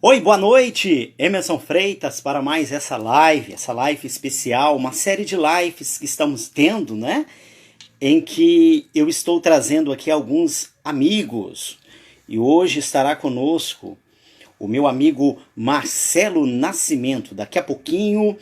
Oi, boa noite! Emerson Freitas para mais essa live especial, uma série de lives que estamos tendo, né? Em que eu estou trazendo aqui alguns amigos. E hoje estará conosco o meu amigo Marcelo Nascimento. Daqui a pouquinho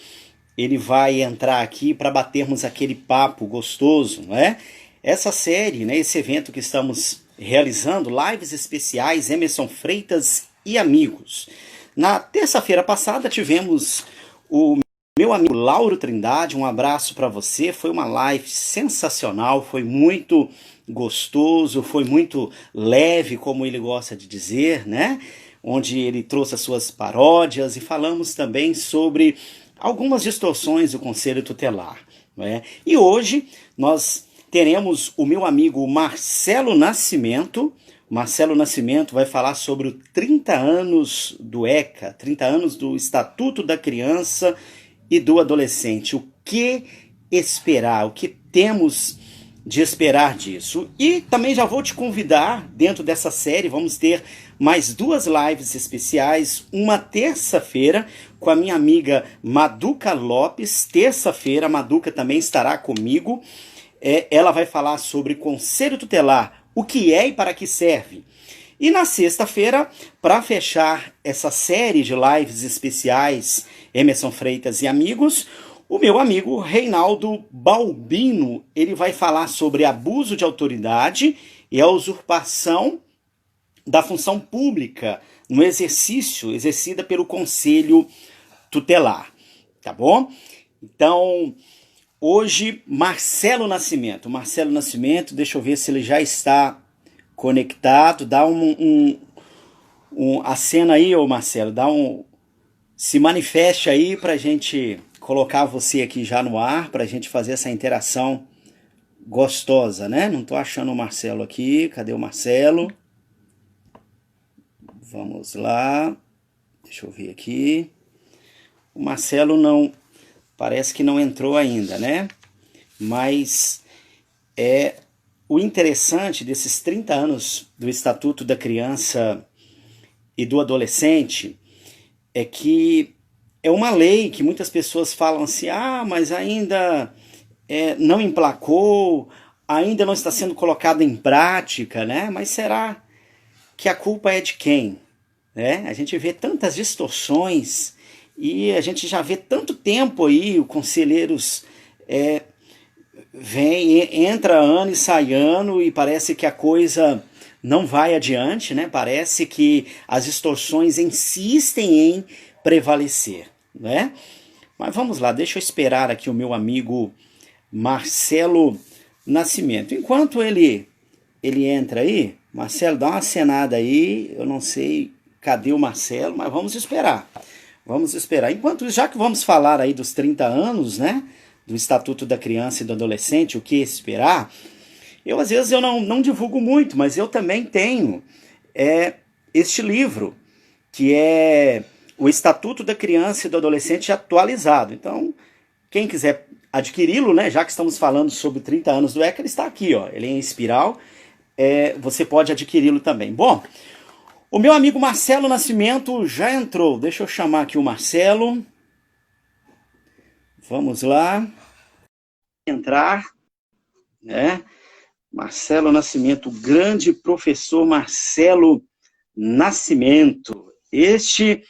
ele vai entrar aqui para batermos aquele papo gostoso, não é? Essa série, né, esse evento que estamos realizando, lives especiais, Emerson Freitas e amigos. Na terça-feira passada tivemos o meu amigo Lauro Trindade, um abraço para você, foi uma live sensacional, foi muito gostoso, foi muito leve, como ele gosta de dizer, né? Onde ele trouxe as suas paródias e falamos também sobre algumas distorções do Conselho Tutelar, não é? E hoje nós teremos o meu amigo Marcelo Nascimento. Marcelo Nascimento vai falar sobre os 30 anos do ECA, 30 anos do Estatuto da Criança e do Adolescente. O que esperar, o que temos de esperar disso. E também já vou te convidar, dentro dessa série, vamos ter mais duas lives especiais, uma terça-feira com a minha amiga Maduca Lopes. Terça-feira a Maduca também estará comigo. Ela vai falar sobre Conselho Tutelar, o que é e para que serve. E na sexta-feira, para fechar essa série de lives especiais, Emerson Freitas e amigos, o meu amigo Reinaldo Balbino, ele vai falar sobre abuso de autoridade e a usurpação da função pública no exercício exercida pelo Conselho Tutelar, tá bom? Então, hoje, Marcelo Nascimento. Marcelo Nascimento, deixa eu ver se ele já está conectado. Dá a cena aí, ô Marcelo. Se manifeste aí para a gente colocar você aqui já no ar, para a gente fazer essa interação gostosa, né? Não estou achando o Marcelo aqui. Cadê o Marcelo? Vamos lá. Deixa eu ver aqui. O Marcelo não... Parece que não entrou ainda, né? Mas o interessante desses 30 anos do Estatuto da Criança e do Adolescente é que é uma lei que muitas pessoas falam assim, mas ainda não emplacou, ainda não está sendo colocado em prática, né? Mas será que a culpa é de quem? Né? A gente vê tantas distorções e a gente já vê tanto tempo aí, os conselheiros entra ano e sai ano e parece que a coisa não vai adiante, né? Parece que as distorções insistem em prevalecer, né? Mas vamos lá, deixa eu esperar aqui o meu amigo Marcelo Nascimento. Enquanto ele entra aí, Marcelo, dá uma acenada aí, eu não sei cadê o Marcelo, mas vamos esperar. Vamos esperar. Enquanto, já que vamos falar aí dos 30 anos, né, do Estatuto da Criança e do Adolescente, o que esperar, às vezes eu não divulgo muito, mas eu também tenho este livro, que é o Estatuto da Criança e do Adolescente atualizado. Então, quem quiser adquiri-lo, né, já que estamos falando sobre 30 anos do ECA, ele está aqui, ó, ele é em espiral, você pode adquiri-lo também. Bom, o meu amigo Marcelo Nascimento já entrou. Deixa eu chamar aqui o Marcelo. Vamos lá. Entrar, né? Marcelo Nascimento, grande professor Marcelo Nascimento. Este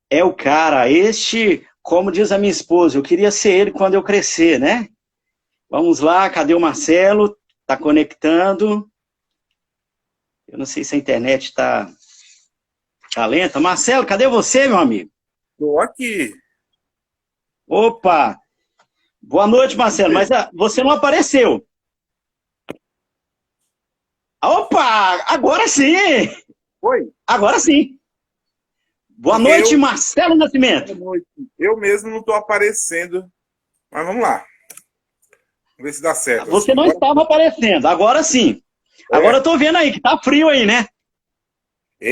é o cara, como diz a minha esposa, eu queria ser ele quando eu crescer, né? Vamos lá, cadê o Marcelo? Tá conectando. Eu não sei se a internet tá lenta. Marcelo, cadê você, meu amigo? Tô aqui. Opa! Boa noite, Marcelo. Mas você não apareceu. Opa! Agora sim! Oi. Agora sim. Boa Porque noite, Marcelo Nascimento. boa noite. Eu mesmo não tô aparecendo. Mas vamos lá. Vamos ver se dá certo. Você Assim. não estava aparecendo. Agora sim. Agora eu tô vendo aí que tá frio aí, né?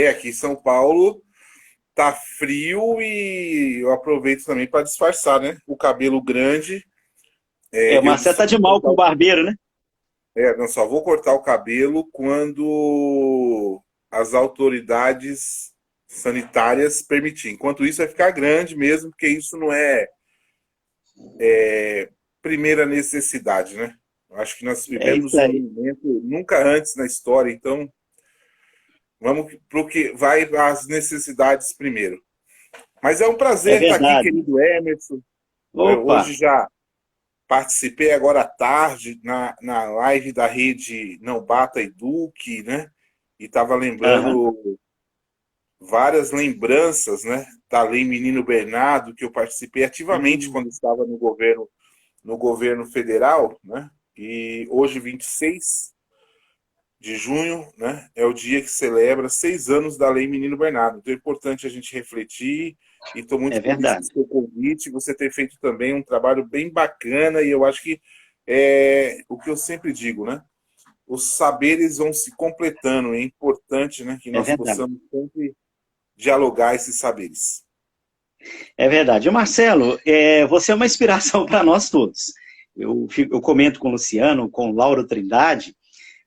Aqui em São Paulo tá frio e eu aproveito também para disfarçar, né? O cabelo grande. O Marcelo tá de mal com o barbeiro, né? Não, só vou cortar o cabelo quando as autoridades sanitárias permitir. Enquanto isso, vai ficar grande mesmo, porque isso não é primeira necessidade, né? Eu acho que nós É vivemos isso um aí. momento nunca antes na história, então vamos para o que vai às necessidades primeiro. Mas é um É prazer estar aqui, verdade. querido Emerson. Opa! Hoje já participei agora à tarde na live da rede Não Bata Eduque, né? E estava Aham. lembrando várias lembranças, né? Da Lei Menino Bernardo, que eu participei ativamente quando Hum, estava no governo federal, né? E hoje, 26 de junho, né, é o dia que celebra 6 anos da Lei Menino Bernardo. Então é importante a gente refletir e estou é muito feliz com o verdade. seu convite, você ter feito também um trabalho bem bacana e eu acho que é o que eu sempre digo, né? Os saberes vão se completando, é importante, né, que É nós verdade. possamos sempre dialogar esses saberes. É verdade. E, Marcelo, você é uma inspiração para nós todos. Eu comento com o Luciano, com o Lauro Trindade,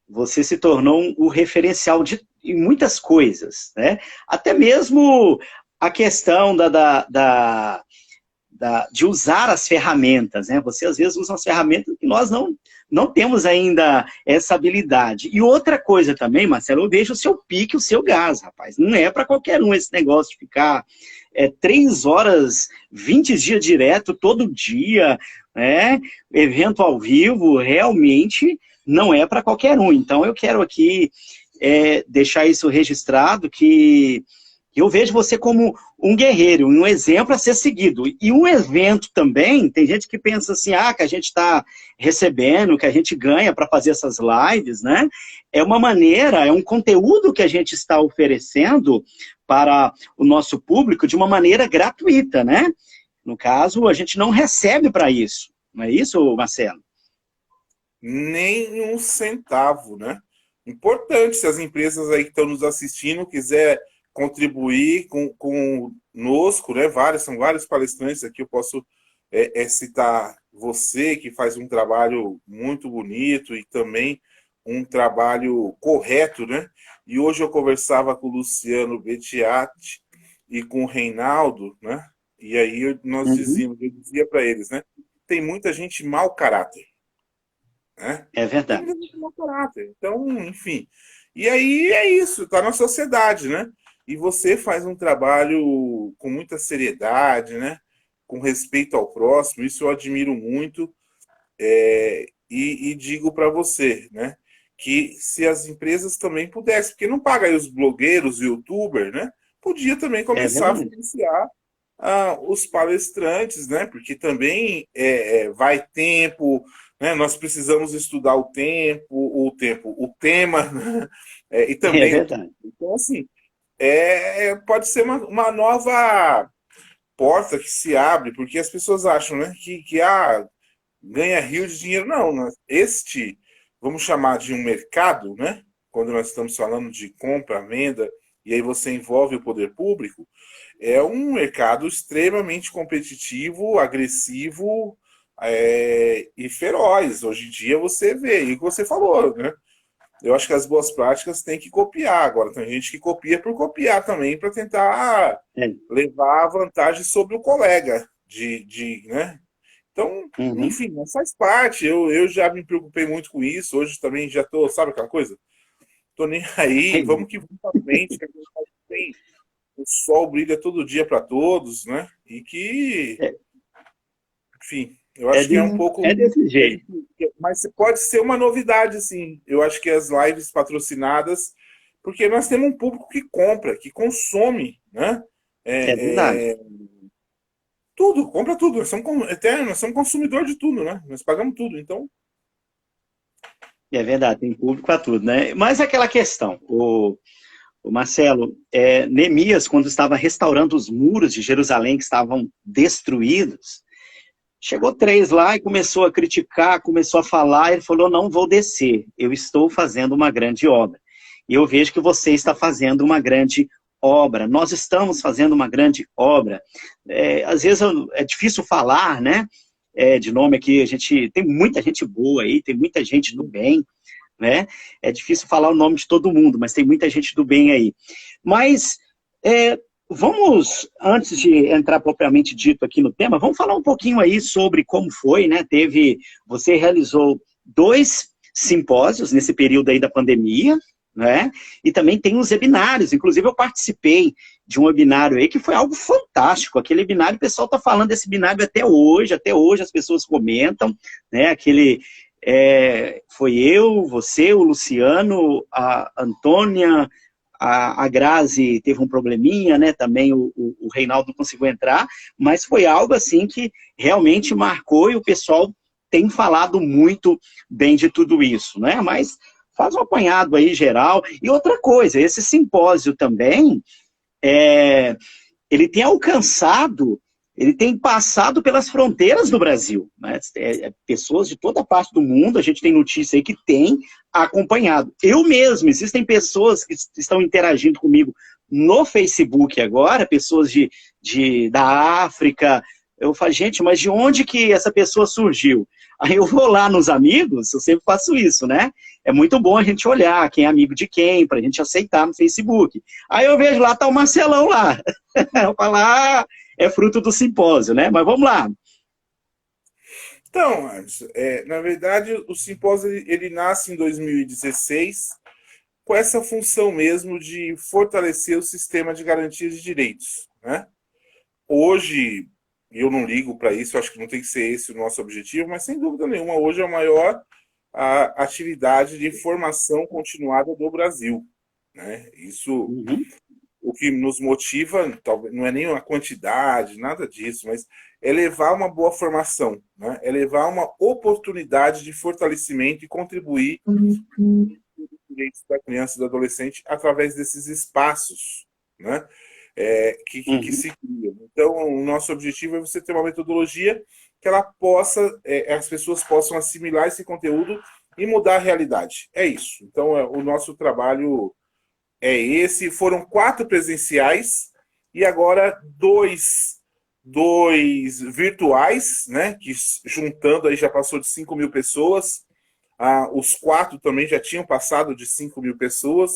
você se tornou o referencial em muitas coisas, né? Até mesmo a questão de usar as ferramentas, né? Você às vezes usa as ferramentas que nós não temos ainda essa habilidade. E outra coisa também, Marcelo, eu vejo o seu pique, o seu gás, rapaz. Não é para qualquer um esse negócio de ficar 3 horas, 20 dias direto, todo dia, né? Evento ao vivo, realmente não é para qualquer um. Então eu quero aqui deixar isso registrado, que eu vejo você como um guerreiro, um exemplo a ser seguido. E um evento também, tem gente que pensa assim, que a gente está recebendo, que a gente ganha para fazer essas lives, né? É uma maneira, é um conteúdo que a gente está oferecendo para o nosso público de uma maneira gratuita, né? No caso, a gente não recebe para isso. Não é isso, Marcelo? Nem um centavo, né? Importante, se as empresas aí que estão nos assistindo quiser contribuir conosco, né? São vários palestrantes aqui, eu posso citar você, que faz um trabalho muito bonito e também um trabalho correto, né? E hoje eu conversava com o Luciano Bettiatti e com o Reinaldo, né? E aí Uhum. eu dizia para eles, né? Tem muita gente mau caráter, né? É Tem verdade. muita gente mau caráter. Então, enfim. E aí é isso, tá na sociedade, né? E você faz um trabalho com muita seriedade, né? Com respeito ao próximo, isso eu admiro muito. E digo para você, né? Que se as empresas também pudessem, porque não paga aí os blogueiros, youtubers, né? Podia também É começar a verdade. financiar os palestrantes, né? Porque também vai tempo, né? Nós precisamos estudar o tema, né? E É também o tempo. verdade. Então, assim, pode ser uma nova porta que se abre, porque as pessoas acham, né, que ganha rio de dinheiro. Não, vamos chamar de um mercado, né? Quando nós estamos falando de compra, venda, e aí você envolve o poder público, é um mercado extremamente competitivo, agressivo e feroz. Hoje em dia você vê, e o que você falou, né? Eu acho que as boas práticas têm que copiar. Agora, tem gente que copia por copiar também, para tentar É. levar a vantagem sobre o colega, né? Então, Uhum. enfim, mas faz parte. Eu já me preocupei muito com isso. Hoje também já tô, sabe aquela coisa? Tô nem aí, vamos que vamos para frente, que a gente tem o sol brilha todo dia para todos, né? E que, É, enfim, eu é, acho que é de- um pouco é desse que a jeito. gente, mas pode ser uma novidade, sim. Eu acho que as lives patrocinadas, porque nós temos um público que compra, que consome, né? É verdade. É, tudo, compra tudo. Nós somos consumidor de tudo, né? Nós pagamos tudo. Então, É verdade, tem público para tudo, né? Mas é aquela questão, o Marcelo, Neemias, quando estava restaurando os muros de Jerusalém que estavam destruídos, chegou 3 lá e começou a criticar, começou a falar, ele falou, não vou descer, eu estou fazendo uma grande obra. E eu vejo que você está fazendo uma grande obra, nós estamos fazendo uma grande obra. Às vezes é difícil falar, né? De nome aqui, a gente tem muita gente boa aí, tem muita gente do bem, né? É difícil falar o nome de todo mundo, mas tem muita gente do bem aí. Mas Vamos, antes de entrar propriamente dito aqui no tema, vamos falar um pouquinho aí sobre como foi, né? Você realizou 2 simpósios nesse período aí da pandemia, né? E também tem uns webinários, inclusive eu participei de um webinário aí que foi algo fantástico. Aquele webinário, o pessoal está falando desse webinário até hoje as pessoas comentam, né? Foi eu, você, o Luciano, a Antônia, a Grazi teve um probleminha, né? Também o Reinaldo não conseguiu entrar, mas foi algo assim que realmente marcou e o pessoal tem falado muito bem de tudo isso, né? Mas faz um apanhado aí geral. E outra coisa, esse simpósio também, ele tem alcançado, ele tem passado pelas fronteiras do Brasil, né? Pessoas de toda parte do mundo, a gente tem notícia aí que tem acompanhado. Eu mesmo, existem pessoas que estão interagindo comigo no Facebook agora, pessoas da África. Eu falo, gente, mas de onde que essa pessoa surgiu? Aí eu vou lá nos amigos, eu sempre faço isso, né? É muito bom a gente olhar quem é amigo de quem, pra gente aceitar no Facebook. Aí eu vejo lá, tá o Marcelão lá. Eu falo, é fruto do simpósio, né? Mas vamos lá. Então, Anderson, na verdade, o simpósio ele nasce em 2016 com essa função mesmo de fortalecer o sistema de garantia de direitos, né? Hoje, eu não ligo para isso, acho que não tem que ser esse o nosso objetivo, mas sem dúvida nenhuma, hoje é a maior atividade de formação continuada do Brasil, né? Isso, o que nos motiva, talvez não é nem a quantidade, nada disso, mas é levar uma boa formação, né? É levar uma oportunidade de fortalecimento e contribuir com os direitos da criança e do adolescente através desses espaços, né? Que se criam. Então, o nosso objetivo é você ter uma metodologia que ela possa, as pessoas possam assimilar esse conteúdo e mudar a realidade. É isso. Então, o nosso trabalho é esse. Foram 4 presenciais e agora 2 virtuais, né? Que juntando aí já passou de 5.000 pessoas. Os 4 também já tinham passado de 5.000 pessoas.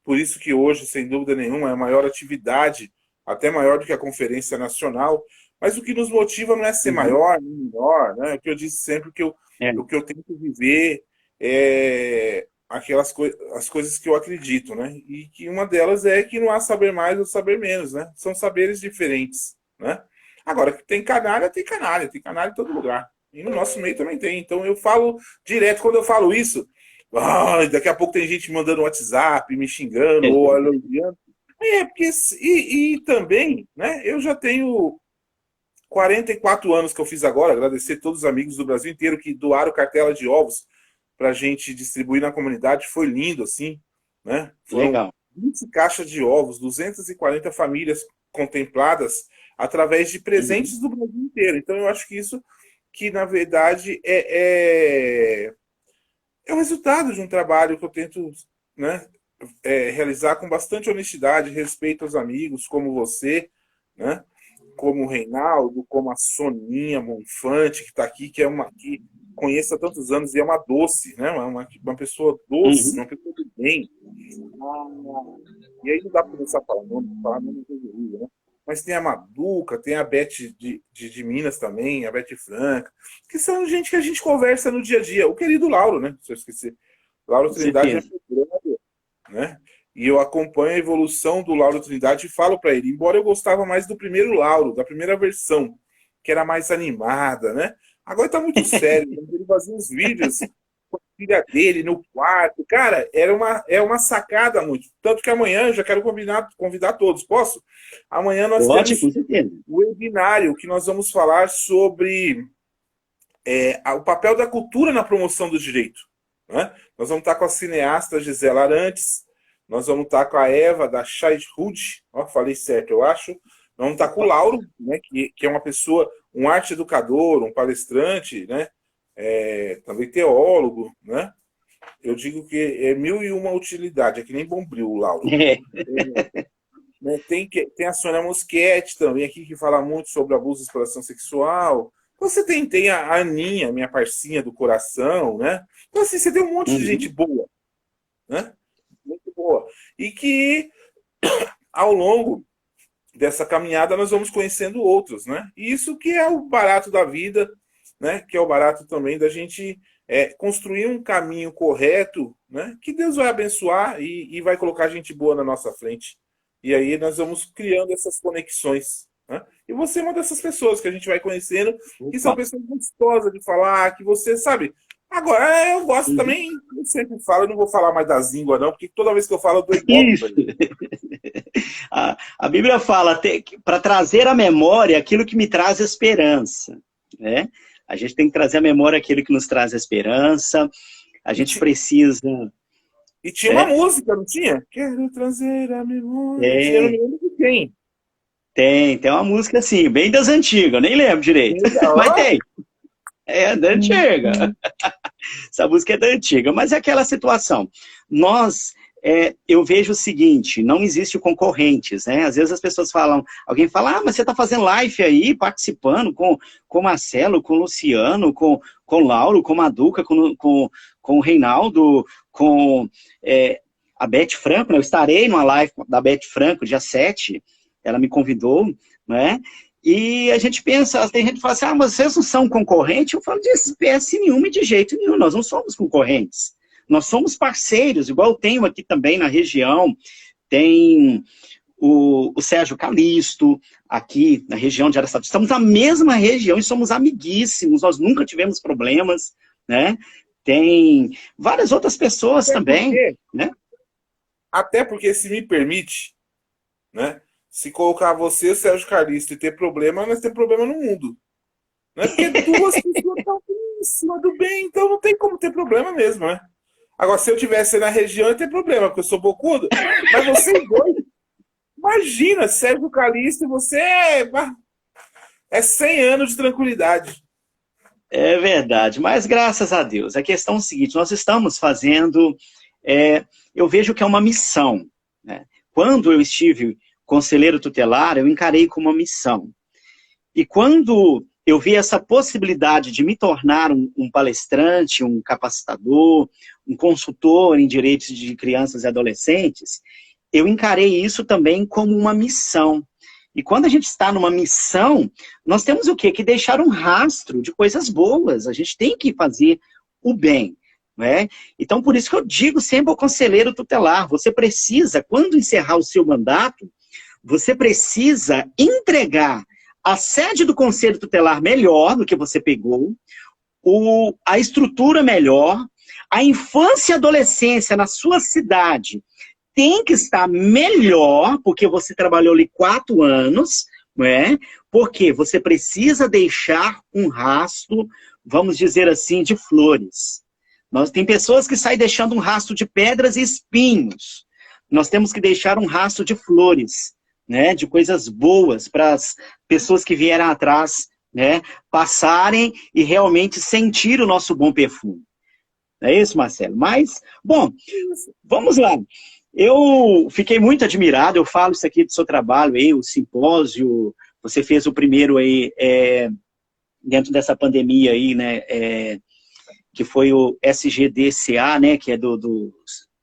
Por isso que hoje, sem dúvida nenhuma, é a maior atividade, até maior do que a Conferência Nacional. Mas o que nos motiva não é ser maior nem menor, né? O que eu disse sempre, o que eu tento viver é as coisas que eu acredito, né? E que uma delas é que não há saber mais ou saber menos, né? São saberes diferentes, né? Agora, que tem canalha em todo lugar. E no nosso meio também tem. Então eu falo direto, quando eu falo isso, daqui a pouco tem gente mandando WhatsApp, me xingando ou elogiando. Porque e também, né? Eu já tenho 44 anos que eu fiz agora, agradecer a todos os amigos do Brasil inteiro que doaram cartela de ovos para a gente distribuir na comunidade. Foi lindo, assim, né? Foram Legal. 20 caixas de ovos, 240 famílias contempladas através de presentes do Brasil inteiro. Então eu acho que isso, que na verdade é o resultado de um trabalho que eu tento, né, realizar com bastante honestidade, respeito aos amigos, como você, né, como o Reinaldo, como a Soninha Monfante, que está aqui, que conheço há tantos anos e é uma doce, né, uma pessoa doce, uma pessoa do bem. E aí não dá para começar a falar nome né? Mas tem a Maduca, tem a Beth de Minas também, a Beth Franca, que são gente que a gente conversa no dia a dia. O querido Lauro, né? Se eu esquecer. Lauro Trindade é meu brother, né? E eu acompanho a evolução do Lauro Trindade e falo para ele, embora eu gostava mais do primeiro Lauro, da primeira versão, que era mais animada, né? Agora tá muito sério, ele fazia uns vídeos com a filha dele no quarto. Cara, é uma sacada muito. Tanto que amanhã eu já quero convidar todos. Posso? Amanhã nós temos o webinário que nós vamos falar sobre o papel da cultura na promoção do direito. Né? Nós vamos estar com a cineasta Gisela Arantes, nós vamos estar com a Eva da Childhood, falei certo, eu acho. Nós vamos estar com o Lauro, né, que é uma pessoa, um arte educador, um palestrante, né, também teólogo, né? Eu digo que é 1001 utilidade, é que nem Bombril, o Lauro. Tem a Sônia Moschetti também aqui, que fala muito sobre abuso e exploração sexual. Você tem a Aninha, minha parcinha do coração, né? Então, assim, você tem um monte de gente boa, né? Muito boa. E que, ao longo dessa caminhada nós vamos conhecendo outros, né? E isso que é o barato da vida, né? Que é o barato também da gente construir um caminho correto, né? Que Deus vai abençoar e vai colocar gente boa na nossa frente. E aí nós vamos criando essas conexões, né? E você é uma dessas pessoas que a gente vai conhecendo, que são Opa. pessoas gostosas de falar, que você sabe. Agora, eu gosto Uhum. também, eu sempre falo, eu não vou falar mais da língua, não, porque toda vez que eu falo, eu dou ibope pra Isso. ele. A Bíblia fala para trazer à memória aquilo que me traz esperança, né? A gente tem que trazer à memória aquilo que nos traz esperança. A E, gente ti- precisa, e tinha uma né? música, não tinha? Quero trazer a memória. Eu não me Tem, lembro de quem. tem uma música assim, bem das antigas, eu nem lembro direito, mas Ó, tem. É da antiga. Essa música é da antiga, mas é aquela situação. Nós, eu vejo o seguinte, não existe concorrentes, né? Às vezes as pessoas falam, alguém fala, mas você está fazendo live aí, participando com o Marcelo, com o Luciano, com o Lauro, com a Maduca, com o Reinaldo, com a Beth Franco, né? Eu estarei numa live da Beth Franco, dia 7, ela me convidou, né? E a gente pensa, tem gente que fala assim, mas vocês não são concorrentes? Eu falo de espécie nenhuma e de jeito nenhum, nós não somos concorrentes. Nós somos parceiros, igual eu tenho aqui também na região, tem o Sérgio Calisto, aqui na região de Araçatuba. Estamos na mesma região e somos amiguíssimos, nós nunca tivemos problemas, né? Tem várias outras pessoas até também, porque, né? até porque, se me permite, né? Se colocar você, Sérgio Calixto, e ter problema, nós temos problema no mundo. Né? Porque duas pessoas estão em cima do bem, então não tem como ter problema mesmo, né? Agora, se eu tivesse na região, eu ia ter problema, porque eu sou bocudo. Mas vocês dois, imagina, Sérgio Calixto, você é 100 anos de tranquilidade. É verdade, mas graças a Deus. A questão é o seguinte, nós estamos fazendo, eu vejo que é uma missão, né? Quando eu estive conselheiro tutelar, eu encarei como uma missão. E quando eu vi essa possibilidade de me tornar um palestrante, um capacitador, um consultor em direitos de crianças e adolescentes, eu encarei isso também como uma missão. E quando a gente está numa missão, nós temos o quê? Que deixar um rastro de coisas boas. A gente tem que fazer o bem. Né? Então, por isso que eu digo sempre ao conselheiro tutelar, você precisa, quando encerrar o seu mandato, você precisa entregar a sede do conselho tutelar melhor do que você pegou, a estrutura melhor, a infância e adolescência na sua cidade tem que estar melhor, porque você trabalhou ali 4 anos, né? Porque você precisa deixar um rastro, vamos dizer assim, de flores. Tem pessoas que saem deixando um rastro de pedras e espinhos. Nós temos que deixar um rastro de flores, né? De coisas boas para as pessoas que vieram atrás, né? Passarem e realmente sentir o nosso bom perfume. Não é isso, Marcelo? Mas, bom, vamos lá. Eu fiquei muito admirado, eu falo isso aqui do seu trabalho aí, o simpósio, você fez o primeiro aí, dentro dessa pandemia aí, né, que foi o SGDCA, né, que é do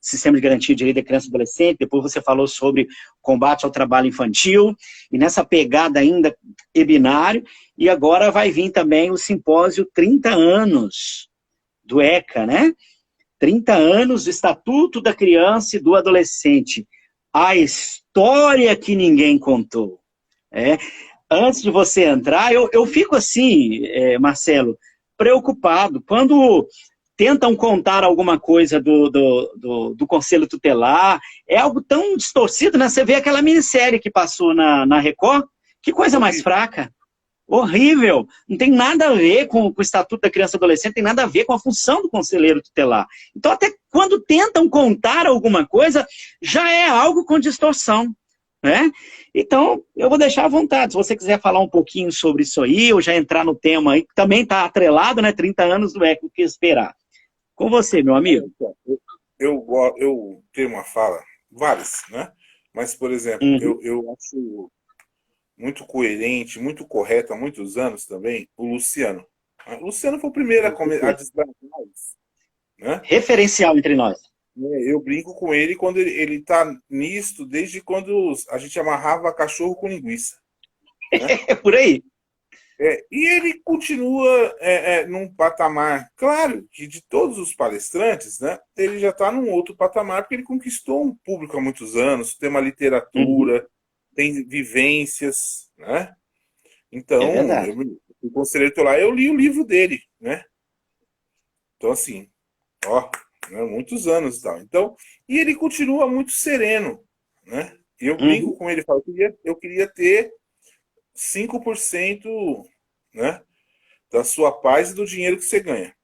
Sistema de Garantia de Direito da Criança e Adolescente, depois você falou sobre combate ao trabalho infantil, e nessa pegada ainda binário, e agora vai vir também o simpósio 30 anos do ECA, né? 30 anos do Estatuto da Criança e do Adolescente. A história que ninguém contou. Antes de você entrar, eu fico assim, Marcelo, preocupado. Quando tentam contar alguma coisa do Conselho Tutelar, é algo tão distorcido, né? Você vê aquela minissérie que passou na Record, que coisa mais fraca. Horrível, não tem nada a ver com o Estatuto da Criança e Adolescente, tem nada a ver com a função do conselheiro tutelar. Então, até quando tentam contar alguma coisa, já é algo com distorção, né? Então, eu vou deixar à vontade, se você quiser falar um pouquinho sobre isso aí, ou já entrar no tema aí, que também está atrelado, né? 30 anos do ECA, o que esperar. Com você, meu amigo. Eu tenho uma fala, várias, né? Mas, por exemplo, Uhum. eu acho muito coerente, muito correto há muitos anos também, o Luciano. O Luciano foi o primeiro a desbravar isso, né? Referencial entre nós. né? Eu brinco com ele quando ele tá nisto, desde quando a gente amarrava cachorro com linguiça, né? É por aí. E ele continua num patamar, claro, que de todos os palestrantes, né, ele já está num outro patamar, porque ele conquistou um público há muitos anos, tem uma Uhum. literatura, tem vivências, né? É Então, verdade. o conselheiro lá, eu li o livro dele, né? Então, assim, ó, né, muitos anos e tal. Então, e ele continua muito sereno, né? Eu brinco Uhum. com ele, falo, eu queria ter 5%, né, da sua paz e do dinheiro que você ganha.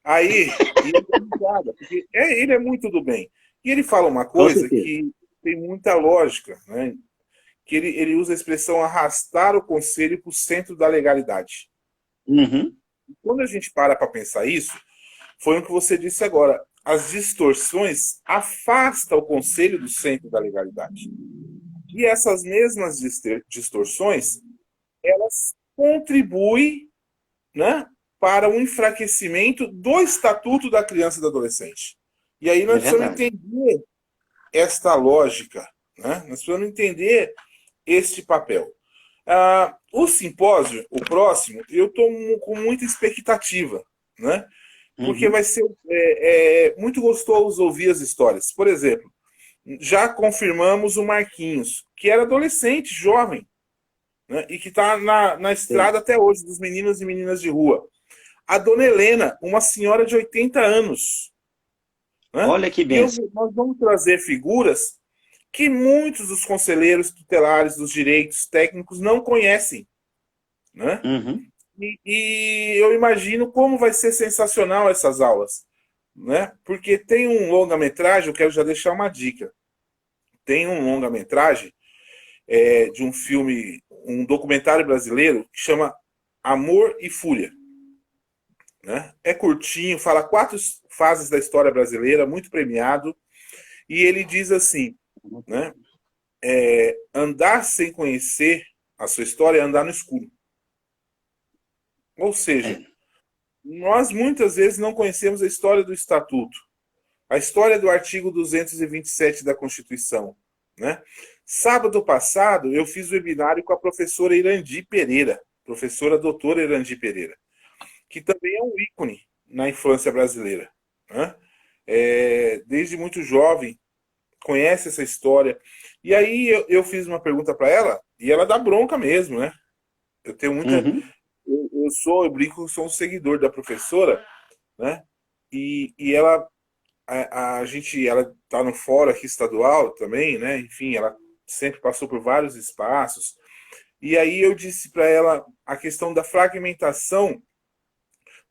Aí, e ele dá risada, porque ele é muito do bem. E ele fala uma Com coisa certeza. que tem muita lógica, né? Que ele usa a expressão arrastar o conselho para o centro da legalidade. Uhum. Quando a gente para pensar isso, foi o que você disse agora. As distorções afastam o conselho do centro da legalidade. E essas mesmas distorções, elas contribuem, né, para o enfraquecimento do Estatuto da Criança e do Adolescente. E aí É nós precisamos verdade. entender esta lógica, né? Nós precisamos entender este papel. O simpósio, o próximo, eu estou com muita expectativa, né? Porque Uhum. vai ser muito gostoso ouvir as histórias. Por exemplo, já confirmamos o Marquinhos, que era adolescente, jovem, né? E que está na Sei. estrada até hoje, dos meninos e meninas de rua. A dona Helena, uma senhora de 80 anos. Né? Olha que E benção. nós vamos trazer figuras que muitos dos conselheiros tutelares dos direitos técnicos não conhecem. Né? Uhum. E eu imagino como vai ser sensacional essas aulas. Né? Porque tem um longa-metragem, eu quero já deixar uma dica. Tem um longa-metragem de um filme, um documentário brasileiro que chama Amor e Fúria. Né? É curtinho, fala 4 fases da história brasileira, muito premiado. E ele diz assim, né? Andar sem conhecer a sua história é andar no escuro. Ou seja, É. nós muitas vezes não conhecemos a história do Estatuto, a história do artigo 227 da Constituição. Né? Sábado passado, eu fiz o webinário com a professora Irandi Pereira, professora doutora Irandi Pereira, que também é um ícone na infância brasileira. Né? Desde muito jovem, conhece essa história. E aí eu fiz uma pergunta para ela, e ela dá bronca mesmo, né? Eu tenho muita. Uhum. Eu brinco que sou um seguidor da professora, né? E ela, ela tá no fórum aqui estadual também, né? Enfim, ela sempre passou por vários espaços. E aí eu disse para ela a questão da fragmentação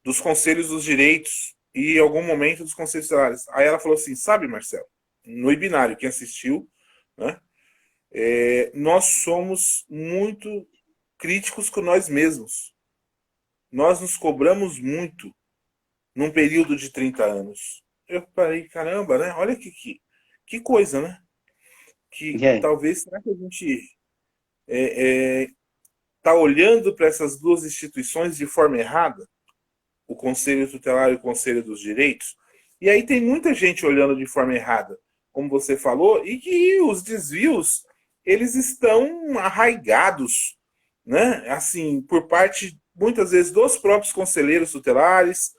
dos conselhos dos direitos e, em algum momento, dos conselhos tutelares. Aí ela falou assim: sabe, Marcelo, no webinário, quem assistiu, né? Nós somos muito críticos com nós mesmos. Nós nos cobramos muito num período de 30 anos. Eu parei, caramba, né? Olha que coisa, né? Que É. talvez, será que a gente está olhando para essas duas instituições de forma errada? O Conselho Tutelar e o Conselho dos Direitos? E aí tem muita gente olhando de forma errada, como você falou, e que os desvios, eles estão arraigados, né? Assim, por parte, muitas vezes, dos próprios conselheiros tutelares.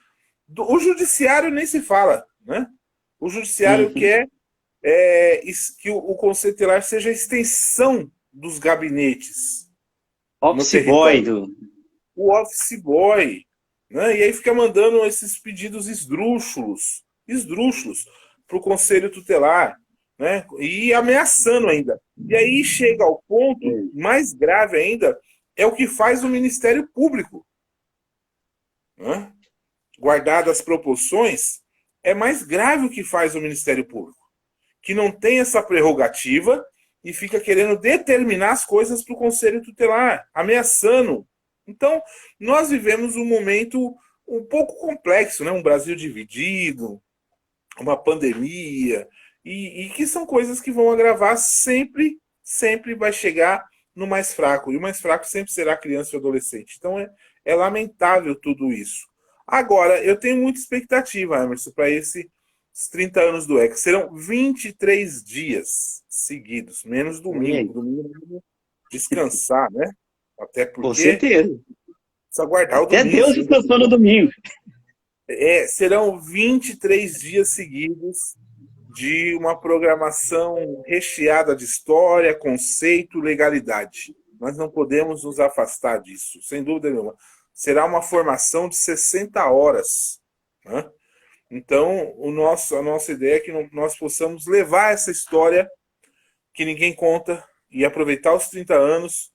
O judiciário nem se fala, né? O judiciário Uhum. quer que o Conselho Tutelar seja a extensão dos gabinetes no Office boy território. do. O office boy, né? E aí fica mandando esses pedidos esdrúxulos para o Conselho Tutelar, né? E ameaçando ainda. E aí chega ao ponto mais grave ainda, é o que faz o Ministério Público, né? Guardadas as proporções, é mais grave o que faz o Ministério Público, que não tem essa prerrogativa e fica querendo determinar as coisas para o Conselho Tutelar, ameaçando. Então, nós vivemos um momento um pouco complexo, né? Um Brasil dividido, uma pandemia, e que são coisas que vão agravar sempre, sempre vai chegar no mais fraco, e o mais fraco sempre será a criança e o adolescente. Então, é lamentável tudo isso. Agora, eu tenho muita expectativa, Emerson, para esse os 30 anos do ECA. Serão 23 dias seguidos, menos domingo. Domingo vamos descansar, né? Até Com porque certeza. precisa guardar o Até domingo. Deus descansou no domingo. Serão 23 dias seguidos de uma programação recheada de história, conceito, legalidade. Nós não podemos nos afastar disso, sem dúvida nenhuma. Será uma formação de 60 horas. Né? Então, a nossa ideia é que nós possamos levar essa história que ninguém conta e aproveitar os 30 anos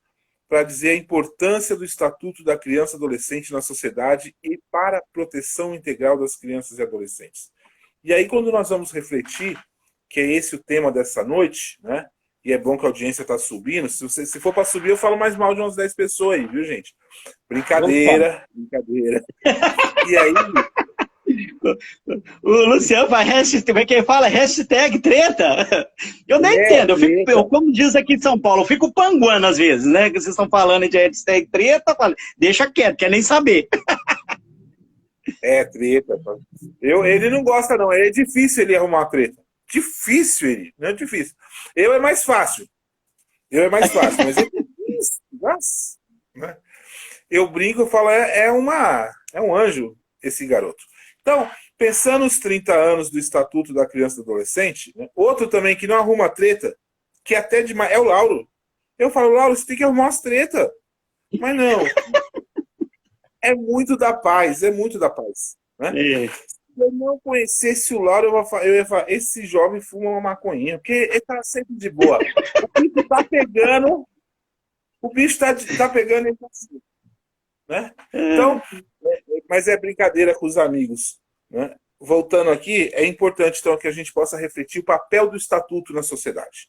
para dizer a importância do Estatuto da Criança e Adolescente na sociedade e para a proteção integral das crianças e adolescentes. E aí, quando nós vamos refletir, que é esse o tema dessa noite, né? E é bom que a audiência está subindo. Se for para subir, eu falo mais mal de umas 10 pessoas aí, viu, gente? Brincadeira, brincadeira. E aí... O Luciano faz hashtag, como é que ele fala? Hashtag treta. Eu nem entendo. Como diz aqui em São Paulo, eu fico panguando às vezes, né? Que vocês estão falando de hashtag treta, eu falo, deixa quieto, quer nem saber. Treta. Ele não gosta, não. É difícil ele arrumar uma treta. Difícil ele, não é difícil. Eu é mais fácil, mas é difícil. Nossa, né? Eu brinco, eu falo, é um anjo esse garoto. Então, pensando nos 30 anos do Estatuto da Criança e do Adolescente, né, outro também que não arruma treta, que até demais, é o Lauro. Eu falo, Lauro, você tem que arrumar umas treta. Mas não. É muito da paz. Né? Se eu não conhecesse o Lauro, eu ia falar, esse jovem fuma uma maconhinha, porque ele tá sempre de boa. O bicho tá pegando ele tá assim, né? Então, mas é brincadeira com os amigos, né? Voltando aqui, é importante então que a gente possa refletir o papel do Estatuto na sociedade.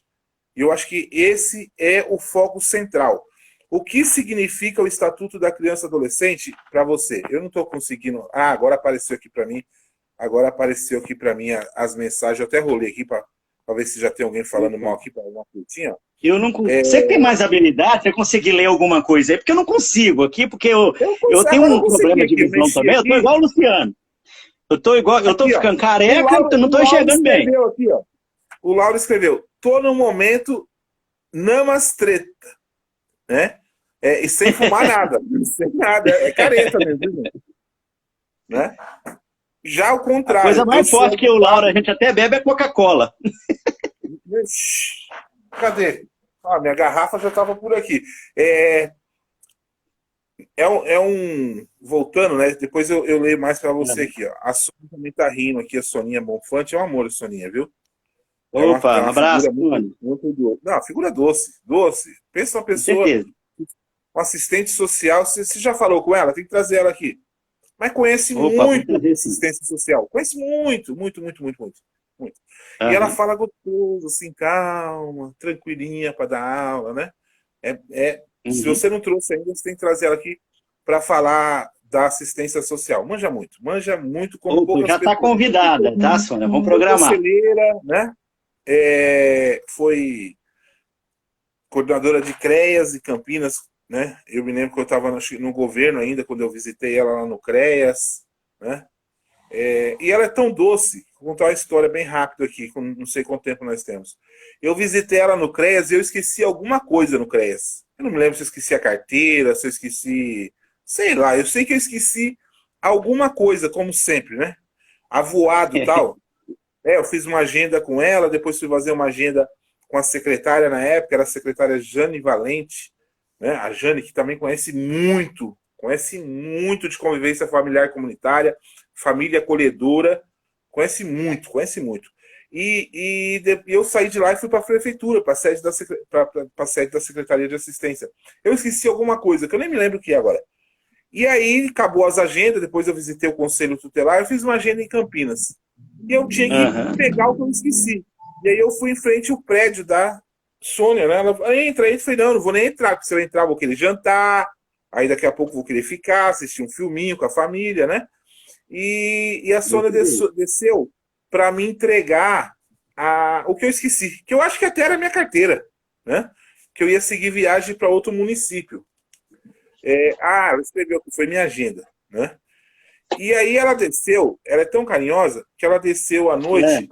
E eu acho que esse é o foco central. O que significa o Estatuto da Criança e Adolescente para você? Eu não estou conseguindo... agora apareceu aqui para mim. As mensagens. Eu até rolei aqui para ver se já tem alguém falando mal aqui para uma curtinha. Eu não consigo. Você que tem mais habilidade, você conseguir ler alguma coisa aí, porque eu não consigo aqui, porque eu tenho um problema de visão também. Eu tô igual o Luciano. Eu tô ficando careca, eu não tô enxergando bem. Aqui, ó. O Lauro escreveu: tô no momento namastreta, né? E sem fumar nada. Sem nada. É careta mesmo, né? Já ao contrário. A coisa mais forte que o Lauro, a gente até bebe é Coca-Cola. Cadê? Minha garrafa já estava por aqui. Voltando, né? Depois eu leio mais para você aqui. Ó. A Sônia também tá rindo aqui, a Soninha Bonfante. É um amor, a Soninha, viu? Opa, um abraço. Não, figura doce. Pensa uma pessoa, um assistente social. Você já falou com ela? Tem que trazer ela aqui. Mas conhece muito assistência social. Conhece muito. E ela fala gostoso, assim, calma, tranquilinha para dar aula, né? Se você não trouxe ainda, você tem que trazer ela aqui para falar da assistência social. Manja muito. Como poucas já está convidada, tá, Sônia? Vamos programar. Conselheira, né? Foi coordenadora de CREAS e Campinas, né? Eu me lembro que eu estava no governo ainda, quando eu visitei ela lá no CREAS, né? E ela é tão doce. Vou contar uma história bem rápida aqui, não sei quanto tempo nós temos. Eu visitei ela no CREAS e eu esqueci alguma coisa no CREAS. Eu não me lembro se eu esqueci a carteira, se eu esqueci... Sei lá, eu sei que eu esqueci alguma coisa, como sempre, né? Avoado e tal. Eu fiz uma agenda com ela, depois fui fazer uma agenda com a secretária na época, era a secretária Jane Valente, né? A Jane, que também conhece muito de convivência familiar comunitária, família acolhedora, conhece muito. E eu saí de lá e fui para a prefeitura, para a sede da Secretaria de Assistência. Eu esqueci alguma coisa, que eu nem me lembro o que é agora. E aí, acabou as agendas, depois eu visitei o Conselho Tutelar, eu fiz uma agenda em Campinas. E eu tinha que pegar o que eu esqueci. E aí eu fui em frente ao prédio da Sônia, né? Ela falou, entra. Eu falei, não vou nem entrar, porque se eu entrar, vou querer jantar, aí daqui a pouco vou querer ficar, assistir um filminho com a família, né? E a Sônia desceu para me entregar o que eu esqueci, que eu acho que até era minha carteira, né? Que eu ia seguir viagem para outro município. Ela escreveu que foi minha agenda, né? E aí ela desceu, ela é tão carinhosa que ela desceu à É. noite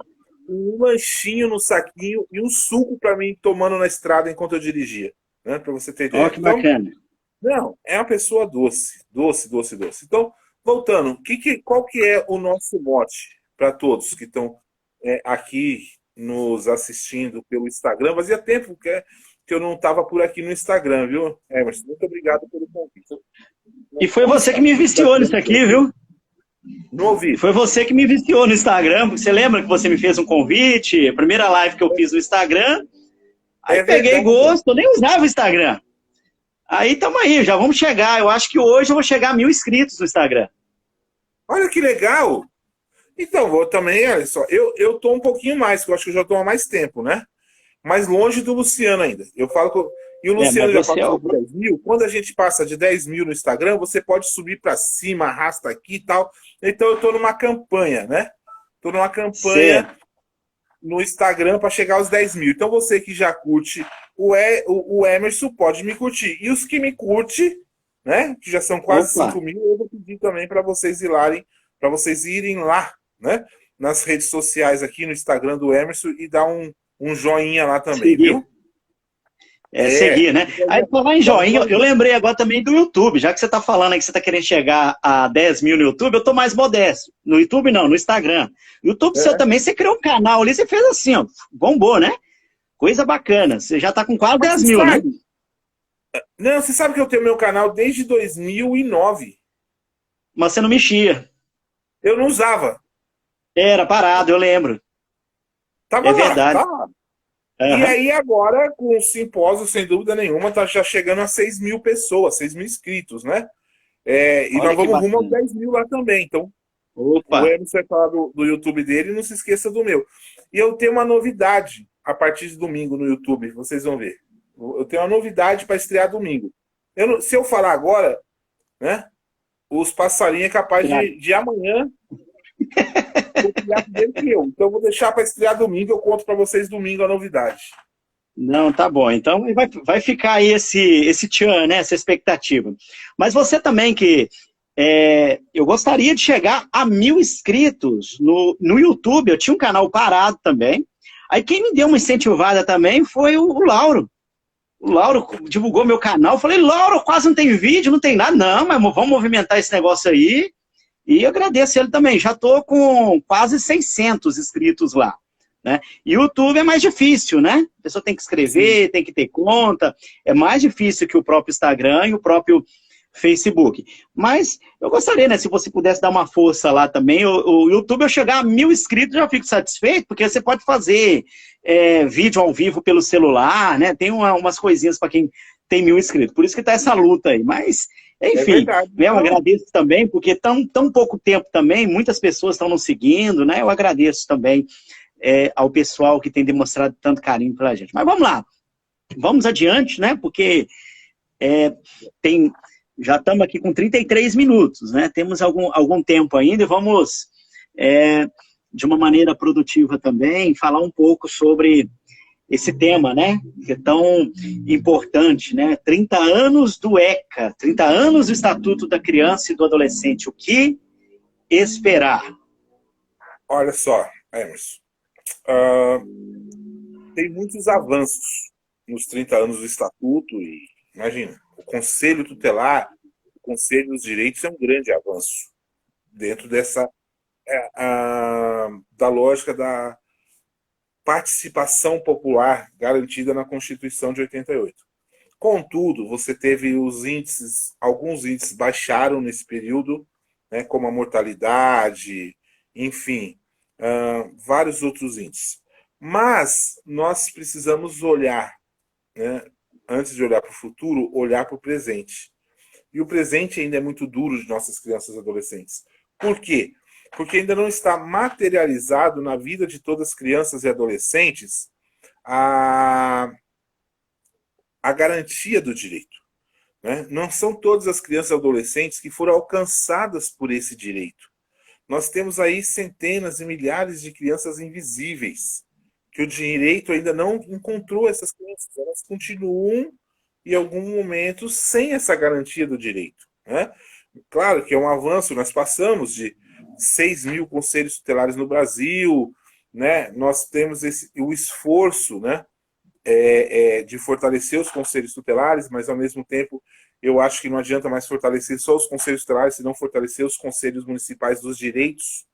com um lanchinho no saquinho e um suco para mim tomando na estrada enquanto eu dirigia, né? Para você ter Ó, ideia. que Então, bacana. não, é uma pessoa doce, doce, doce, doce. Então, voltando, qual que é o nosso mote para todos que estão aqui nos assistindo pelo Instagram? Fazia tempo que eu não estava por aqui no Instagram, viu, Emerson? Muito obrigado pelo convite. E foi O você que me estatuto da viciou nisso criança aqui, viu? não E ouvi. foi você que me viciou no Instagram. Você lembra que você me fez um convite? A primeira live que eu fiz no Instagram. Aí É peguei verdade. gosto, eu nem usava o Instagram. Aí tamo aí, já vamos chegar. Eu acho que hoje eu vou chegar a 1.000 inscritos no Instagram. Olha que legal. Então, vou também, olha só, eu tô um pouquinho mais, que eu acho que eu já tô há mais tempo, né? Mais longe do Luciano ainda. Eu falo e o É, mas Luciano já você é passou o... de 10 mil. Quando a gente passa de 10 mil no Instagram, você pode subir para cima, arrasta aqui e tal. Então eu tô numa campanha, né? Tô numa campanha Certo. no Instagram para chegar aos 10 mil. Então você que já curte o Emerson pode me curtir. E os que me curte, né? Que já são quase Opa, 5 mil, eu vou pedir também para vocês irem lá, né? Nas redes sociais aqui no Instagram do Emerson e dar um joinha lá também, seguir. viu? É, seguir, né? Aí, falar em Dá um joinha, eu joinha. lembrei agora também do YouTube. Já que você está falando aí que você está querendo chegar a 10 mil no YouTube, eu tô mais modesto. No YouTube não, no Instagram. YouTube seu É. também, você criou um canal ali, você fez assim, ó, bombou, né? Coisa bacana. Você já tá com quase Mas 10 você mil, né? sabe, não, você sabe que eu tenho meu canal desde 2009. Mas você não mexia. Eu não usava. Era parado, eu lembro. Tava É lá, verdade. tá lá. E Aham. aí agora, com o simpósio, sem dúvida nenhuma, tá já chegando a 6 mil pessoas, 6 mil inscritos, né? E nós Olha que vamos rumo aos bacana. 10 mil lá também. Então, Opa, o Emerson vai falar do YouTube dele e não se esqueça do meu. E eu tenho uma novidade a partir de domingo no YouTube, vocês vão ver. Eu tenho uma novidade para estrear domingo. Se eu falar agora, né? Os passarinhos é capaz claro. de amanhã copiar primeiro que eu. Então eu vou deixar para estrear domingo, eu conto para vocês domingo a novidade. Não, tá bom. Então vai ficar aí esse tchan, né? Essa expectativa. Mas você também eu gostaria de chegar a 1.000 inscritos no YouTube. Eu tinha um canal parado também. Aí quem me deu uma incentivada também foi o Lauro. O Lauro divulgou meu canal. Eu falei, Lauro, quase não tem vídeo, não tem nada. Não, mas vamos movimentar esse negócio aí. E eu agradeço ele também. Já estou com quase 600 inscritos lá. Né? E o YouTube é mais difícil, né? A pessoa tem que Sim. escrever, tem que ter conta. É mais difícil que o próprio Instagram e o próprio Facebook. Mas eu gostaria, né? Se você pudesse dar uma força lá também. O YouTube, eu chegar a 1.000 inscritos, já fico satisfeito, porque você pode fazer vídeo ao vivo pelo celular, né? Tem umas coisinhas para quem tem 1.000 inscritos. Por isso que tá essa luta aí. Mas, É enfim, verdade. né? Eu Não, agradeço também, porque tão pouco tempo também, muitas pessoas estão nos seguindo, né? Eu agradeço também ao pessoal que tem demonstrado tanto carinho pela gente. Mas vamos lá, vamos adiante, né? Porque já estamos aqui com 33 minutos, né? Temos algum tempo ainda e vamos, de uma maneira produtiva também, falar um pouco sobre esse tema, né? Que é tão importante, né? 30 anos do ECA, 30 anos do Estatuto da Criança e do Adolescente. O que esperar? olha só, Emerson. Ah, tem muitos avanços nos 30 anos do Estatuto e, imagina, o Conselho Tutelar, o Conselho dos Direitos é um grande avanço dentro da lógica da participação popular garantida na Constituição de 88. Contudo, você teve os índices, alguns índices baixaram nesse período, né, como a mortalidade, enfim, vários outros índices. Mas nós precisamos olhar, né, antes de olhar para o futuro, olhar para o presente. E o presente ainda é muito duro de nossas crianças e adolescentes. Por quê? Porque ainda não está materializado na vida de todas as crianças e adolescentes a garantia do direito. Né? Não são todas as crianças e adolescentes que foram alcançadas por esse direito. Nós temos aí centenas e milhares de crianças invisíveis, que o direito ainda não encontrou essas crianças. Elas continuam, em algum momento, sem essa garantia do direito. Né? Claro que é um avanço, nós passamos de 6 mil conselhos tutelares no Brasil, né? Nós temos o esforço, né, de fortalecer os conselhos tutelares, mas ao mesmo tempo eu acho que não adianta mais fortalecer só os conselhos tutelares, se não fortalecer os conselhos municipais dos direitos,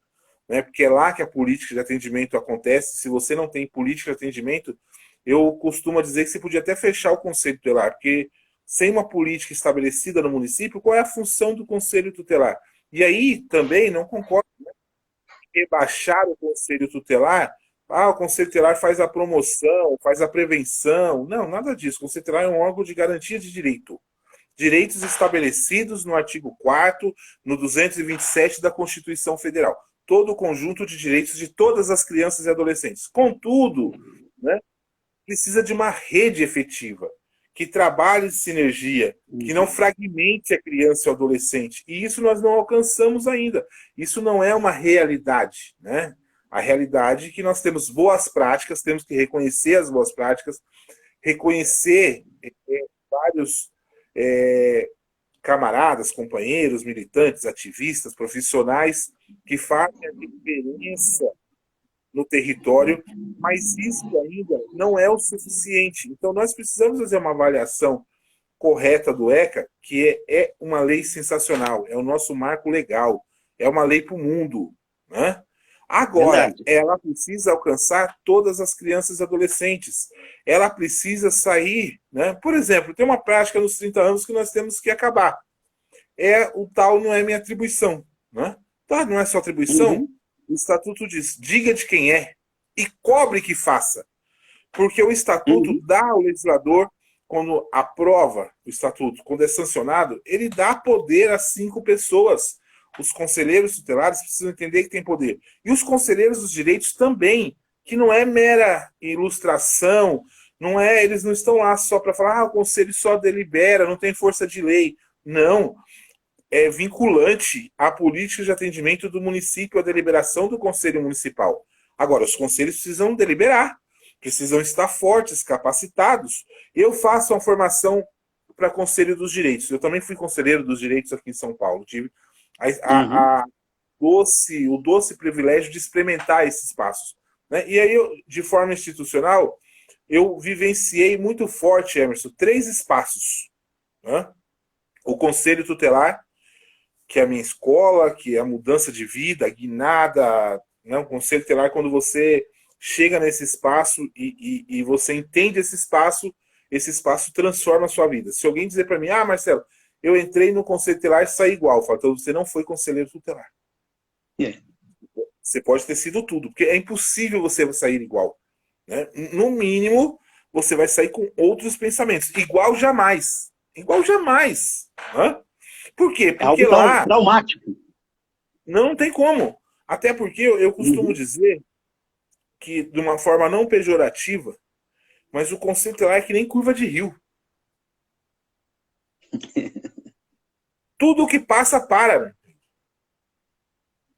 né? Porque é lá que a política de atendimento acontece. Se você não tem política de atendimento, eu costumo dizer que você podia até fechar o conselho tutelar, porque sem uma política estabelecida no município, qual é a função do conselho tutelar? E aí também não concordo em rebaixar o conselho tutelar. Ah, o conselho tutelar faz a promoção, faz a prevenção. Não, nada disso. O conselho tutelar é um órgão de garantia de direito. Direitos estabelecidos no artigo 4º, no 227 da Constituição Federal. Todo o conjunto de direitos de todas as crianças e adolescentes. Contudo, né, precisa de uma rede efetiva, que trabalhe de sinergia, que não fragmente a criança e o adolescente. E isso nós não alcançamos ainda. Isso não é uma realidade, né? A realidade é que nós temos boas práticas, temos que reconhecer as boas práticas, reconhecer vários camaradas, companheiros, militantes, ativistas, profissionais que fazem a diferença no território, mas isso ainda não é o suficiente. Então, nós precisamos fazer uma avaliação correta do ECA, que é uma lei sensacional, é o nosso marco legal, é uma lei para o mundo, né? Agora, Verdade. ela precisa alcançar todas as crianças e adolescentes. Ela precisa sair, né? Por exemplo, tem uma prática nos 30 anos que nós temos que acabar. É o tal não é minha atribuição, né? Tá, não é sua atribuição? Uhum. O estatuto diz: diga de quem é e cobre que faça. Porque o estatuto Uhum. dá ao legislador, quando aprova o estatuto, quando é sancionado, ele dá poder a 5 pessoas. Os conselheiros tutelares precisam entender que tem poder. E os conselheiros dos direitos também, que não é mera ilustração, não é, eles não estão lá só para falar, o conselho só delibera, não tem força de lei. Não, é vinculante à política de atendimento do município, à deliberação do conselho municipal. Agora, os conselhos precisam deliberar, precisam estar fortes, capacitados. Eu faço uma formação para Conselho dos Direitos. Eu também fui conselheiro dos direitos aqui em São Paulo. Tive Uhum. o doce privilégio de experimentar esses passos, né? E aí, de forma institucional, eu vivenciei muito forte, Emerson, 3 espaços, né? O Conselho Tutelar, que é a minha escola, que é a mudança de vida, a guinada, né? O Conselho Tutelar é quando você chega nesse espaço e você entende esse espaço transforma a sua vida. Se alguém dizer para mim, Marcelo, eu entrei no Conselho Tutelar e saí igual, eu falo, então você não foi conselheiro tutelar. É. Você pode ter sido tudo, porque é impossível você sair igual, né? No mínimo, você vai sair com outros pensamentos. Igual jamais. Igual jamais. Né? Por quê? É Porque algo lá traumático. não tem como. Até porque eu costumo Uhum. dizer que, de uma forma não pejorativa, mas o conceito lá é que nem curva de rio. Tudo o que passa para.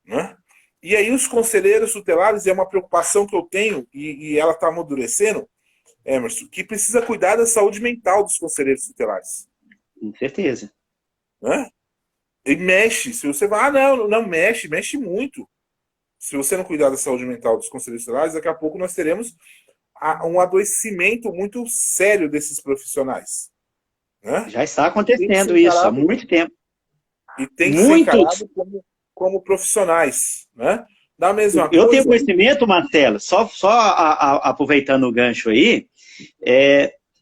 Né? E aí os conselheiros tutelares, é uma preocupação que eu tenho, e ela está amadurecendo, Emerson, que precisa cuidar da saúde mental dos conselheiros tutelares. Com certeza. Né? E mexe. Se você vai, não, não mexe, mexe muito. Se você não cuidar da saúde mental dos conselheiros tutelares, daqui a pouco nós teremos um adoecimento muito sério desses profissionais. Né? Já está Tem que ser acontecendo isso há encarado, muito tempo. e tem que ser Muitos. encarado como profissionais. Né? Da mesma Eu tenho coisa. conhecimento, Marcelo, só aproveitando o gancho aí,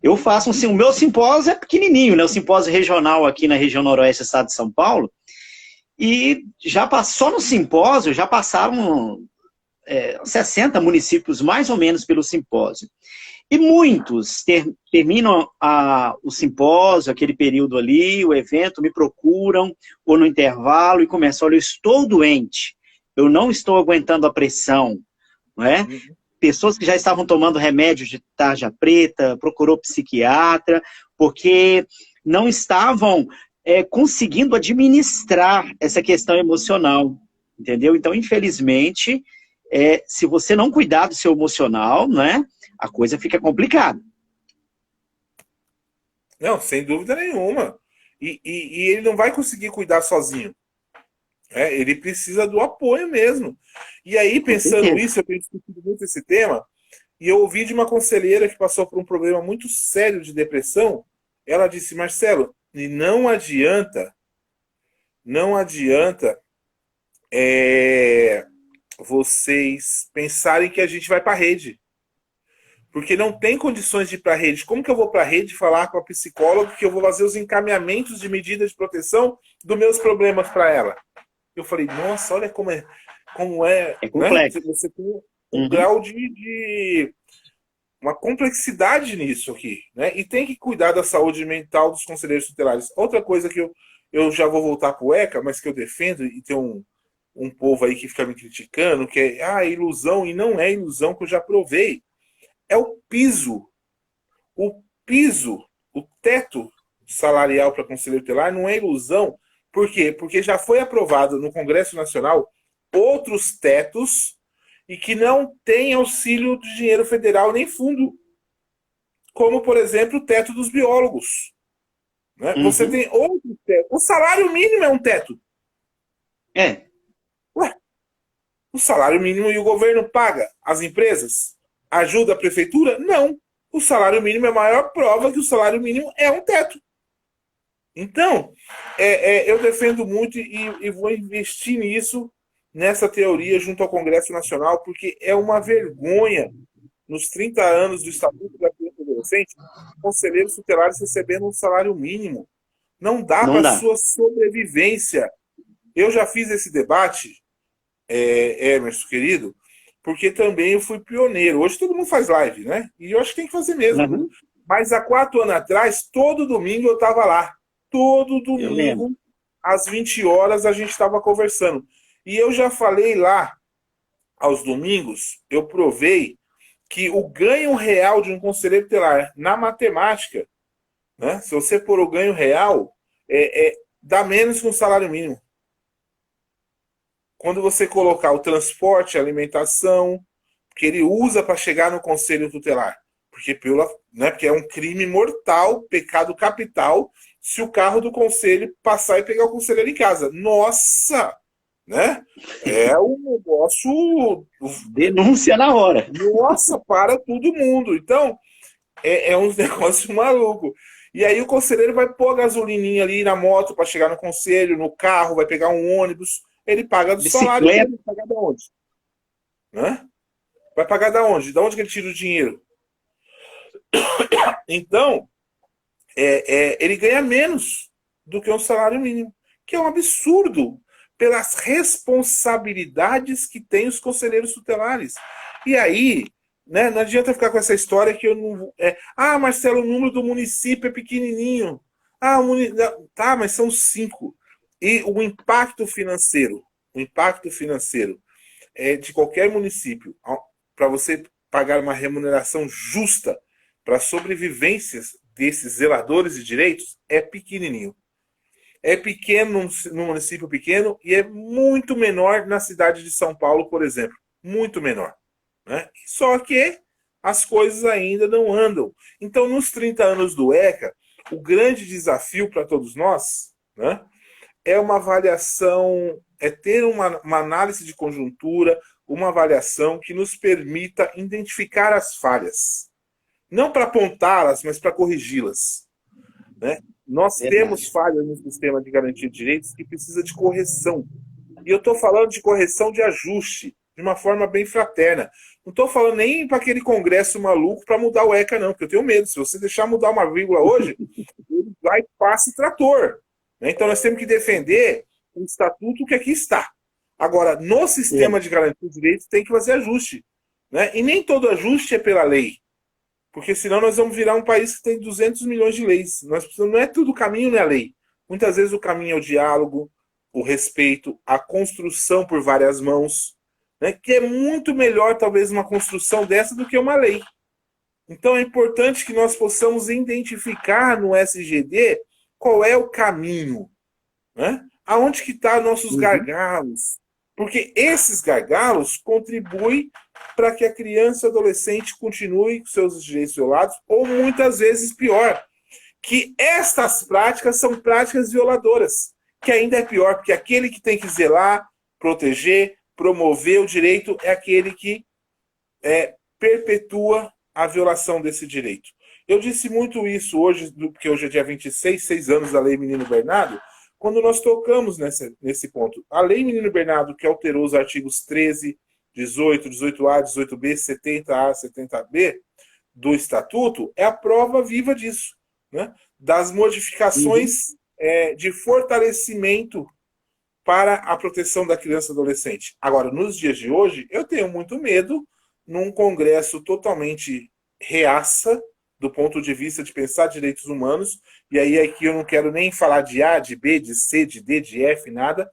eu faço assim, o meu simpósio é pequenininho, né? O simpósio regional aqui na região noroeste do estado de São Paulo, e já passou no simpósio, já passaram 60 municípios mais ou menos pelo simpósio. E muitos terminam o simpósio, aquele período ali, o evento, me procuram, ou no intervalo, e começam, olha, eu estou doente, eu não estou aguentando a pressão, não é? Pessoas que já estavam tomando remédios de tarja preta, procurou psiquiatra, porque não estavam conseguindo administrar essa questão emocional, entendeu? Então, infelizmente, se você não cuidar do seu emocional, né, a coisa fica complicada. Não, sem dúvida nenhuma. E ele não vai conseguir cuidar sozinho. Ele precisa do apoio mesmo. E aí, Com pensando certeza. isso, eu tenho discutido muito esse tema, e eu ouvi de uma conselheira que passou por um problema muito sério de depressão. Ela disse, Marcelo, e não adianta é, vocês pensarem que a gente vai para a rede. Porque não tem condições de ir para a rede. Como que eu vou para a rede falar com a psicóloga que eu vou fazer os encaminhamentos de medidas de proteção dos meus problemas para ela? Eu falei, nossa, olha como é, É né? complexo. Você tem um Uhum. grau de uma complexidade nisso aqui, né? E tem que cuidar da saúde mental dos conselheiros tutelares. Outra coisa que eu já vou voltar para o ECA, mas que eu defendo, e tem um povo aí que fica me criticando, que é ilusão, e não é ilusão, que eu já provei. É o piso. O piso, o teto salarial para conselheiro tutelar não é ilusão. Por quê? Porque já foi aprovado no Congresso Nacional outros tetos e que não tem auxílio de dinheiro federal nem fundo, como, por exemplo, o teto dos biólogos. Né? Você Uhum. tem outros tetos. O salário mínimo é um teto. É, Ué, o salário mínimo e o governo paga as empresas? Ajuda a prefeitura? Não. O salário mínimo é a maior prova que o salário mínimo é um teto. Então, eu defendo muito e vou investir nisso, nessa teoria, junto ao Congresso Nacional, porque é uma vergonha, nos 30 anos do Estatuto da Criança e do Adolescente, conselheiros tutelares recebendo um salário mínimo. Não dá não para dá. sua sobrevivência. Eu já fiz esse debate, Emerson, querido, porque também eu fui pioneiro. Hoje todo mundo faz live, né? E eu acho que tem que fazer mesmo. Uhum. Mas há 4 anos atrás, todo domingo eu estava lá. Todo Eu lembro. domingo, às 20 horas, a gente estava conversando. E eu já falei lá, aos domingos, eu provei que o ganho real de um conselheiro tutelar na matemática, né, se você pôr o ganho real, dá menos que um salário mínimo. Quando você colocar o transporte, a alimentação, que ele usa para chegar no conselho tutelar. Porque é um crime mortal, pecado capital, se o carro do conselho passar e pegar o conselheiro em casa. Nossa! Né? É um negócio. Denúncia na hora. Nossa, para todo mundo. Então, é um negócio maluco. E aí o conselheiro vai pôr a gasolininha ali na moto para chegar no conselho, no carro, vai pegar um ônibus. Ele paga do salário Bicicleta. dele, paga da onde? Né? Vai pagar da onde? Da onde que ele tira o dinheiro? Então, ele ganha menos do que um salário mínimo, que é um absurdo pelas responsabilidades que têm os conselheiros tutelares. E aí, né, não adianta ficar com essa história que eu não. Marcelo, o número do município é pequenininho. Tá, mas são 5. E o impacto financeiro de qualquer município, para você pagar uma remuneração justa para a sobrevivência desses zeladores de direitos, é pequenininho. É pequeno num município pequeno e é muito menor na cidade de São Paulo, por exemplo. Muito menor. Né? Só que as coisas ainda não andam. Então, nos 30 anos do ECA, o grande desafio para todos nós, né, é uma avaliação, é ter uma análise de conjuntura, uma avaliação que nos permita identificar as falhas. Não para apontá-las, mas para corrigi-las. Né? Nós temos Verdade. falhas no sistema de garantia de direitos que precisa de correção. E eu estou falando de correção de ajuste, de uma forma bem fraterna. Não estou falando nem para aquele congresso maluco para mudar o ECA, não, porque eu tenho medo. Se você deixar mudar uma vírgula hoje, ele vai passe trator. Né? Então nós temos que defender o estatuto que aqui está. Agora, no É. sistema de garantia de direitos tem que fazer ajuste. Né? E nem todo ajuste é pela lei. Porque senão nós vamos virar um país que tem 200 milhões de leis. Nós precisamos, não é tudo o caminho, nem a lei. Muitas vezes o caminho é o diálogo, o respeito, a construção por várias mãos, né? Que é muito melhor, talvez, uma construção dessa do que uma lei. Então é importante que nós possamos identificar no SGD qual é o caminho, né? Aonde que estão nossos Uhum. gargalos. Porque esses gargalos contribuem para que a criança e o adolescente continue com seus direitos violados, ou muitas vezes pior, que estas práticas são práticas violadoras, que ainda é pior, porque aquele que tem que zelar, proteger, promover o direito é aquele que perpetua a violação desse direito. Eu disse muito isso hoje, porque hoje é dia 26, 6 anos da Lei Menino Bernardo, quando nós tocamos nesse ponto. A Lei Menino Bernardo, que alterou os artigos 13, 18, 18A, 18B, 70A, 70B do Estatuto, é a prova viva disso, né? Das modificações de fortalecimento para a proteção da criança e adolescente. Agora, nos dias de hoje, eu tenho muito medo, num congresso totalmente reaça, do ponto de vista de pensar direitos humanos, e aí aqui eu não quero nem falar de A, de B, de C, de D, de F, nada,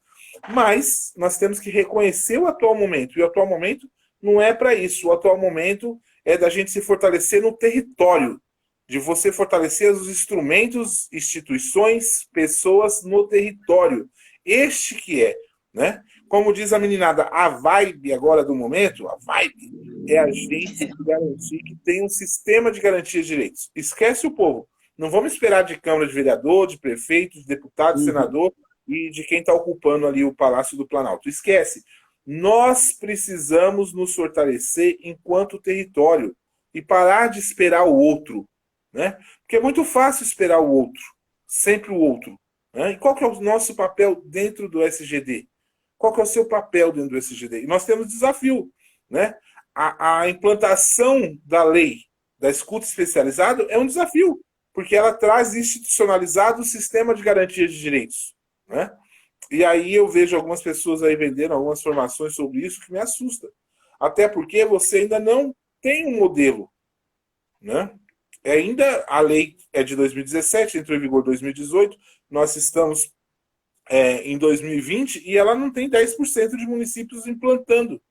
mas nós temos que reconhecer o atual momento, e o atual momento não é para isso, o atual momento é da gente se fortalecer no território, de você fortalecer os instrumentos, instituições, pessoas no território. Este que é, né? Como diz a meninada, a vibe agora do momento, a vibe é a gente garantir que tem um sistema de garantia de direitos. Esquece o povo. Não vamos esperar de Câmara de Vereador, de prefeito, de deputado, de senador e de quem está ocupando ali o Palácio do Planalto. Esquece. Nós precisamos nos fortalecer enquanto território e parar de esperar o outro, né? Porque é muito fácil esperar o outro, sempre o outro. Né? E qual que é o nosso papel dentro do SGD? Qual que é o seu papel dentro do SGD? E nós temos desafio, né? A implantação da lei da escuta especializada é um desafio, porque ela traz institucionalizado o sistema de garantia de direitos, né? E aí eu vejo algumas pessoas aí vendendo algumas informações sobre isso que me assusta. Até porque você ainda não tem um modelo, né? Ainda a lei é de 2017, entrou em vigor em 2018, nós estamos em 2020 e ela não tem 10% de municípios implantando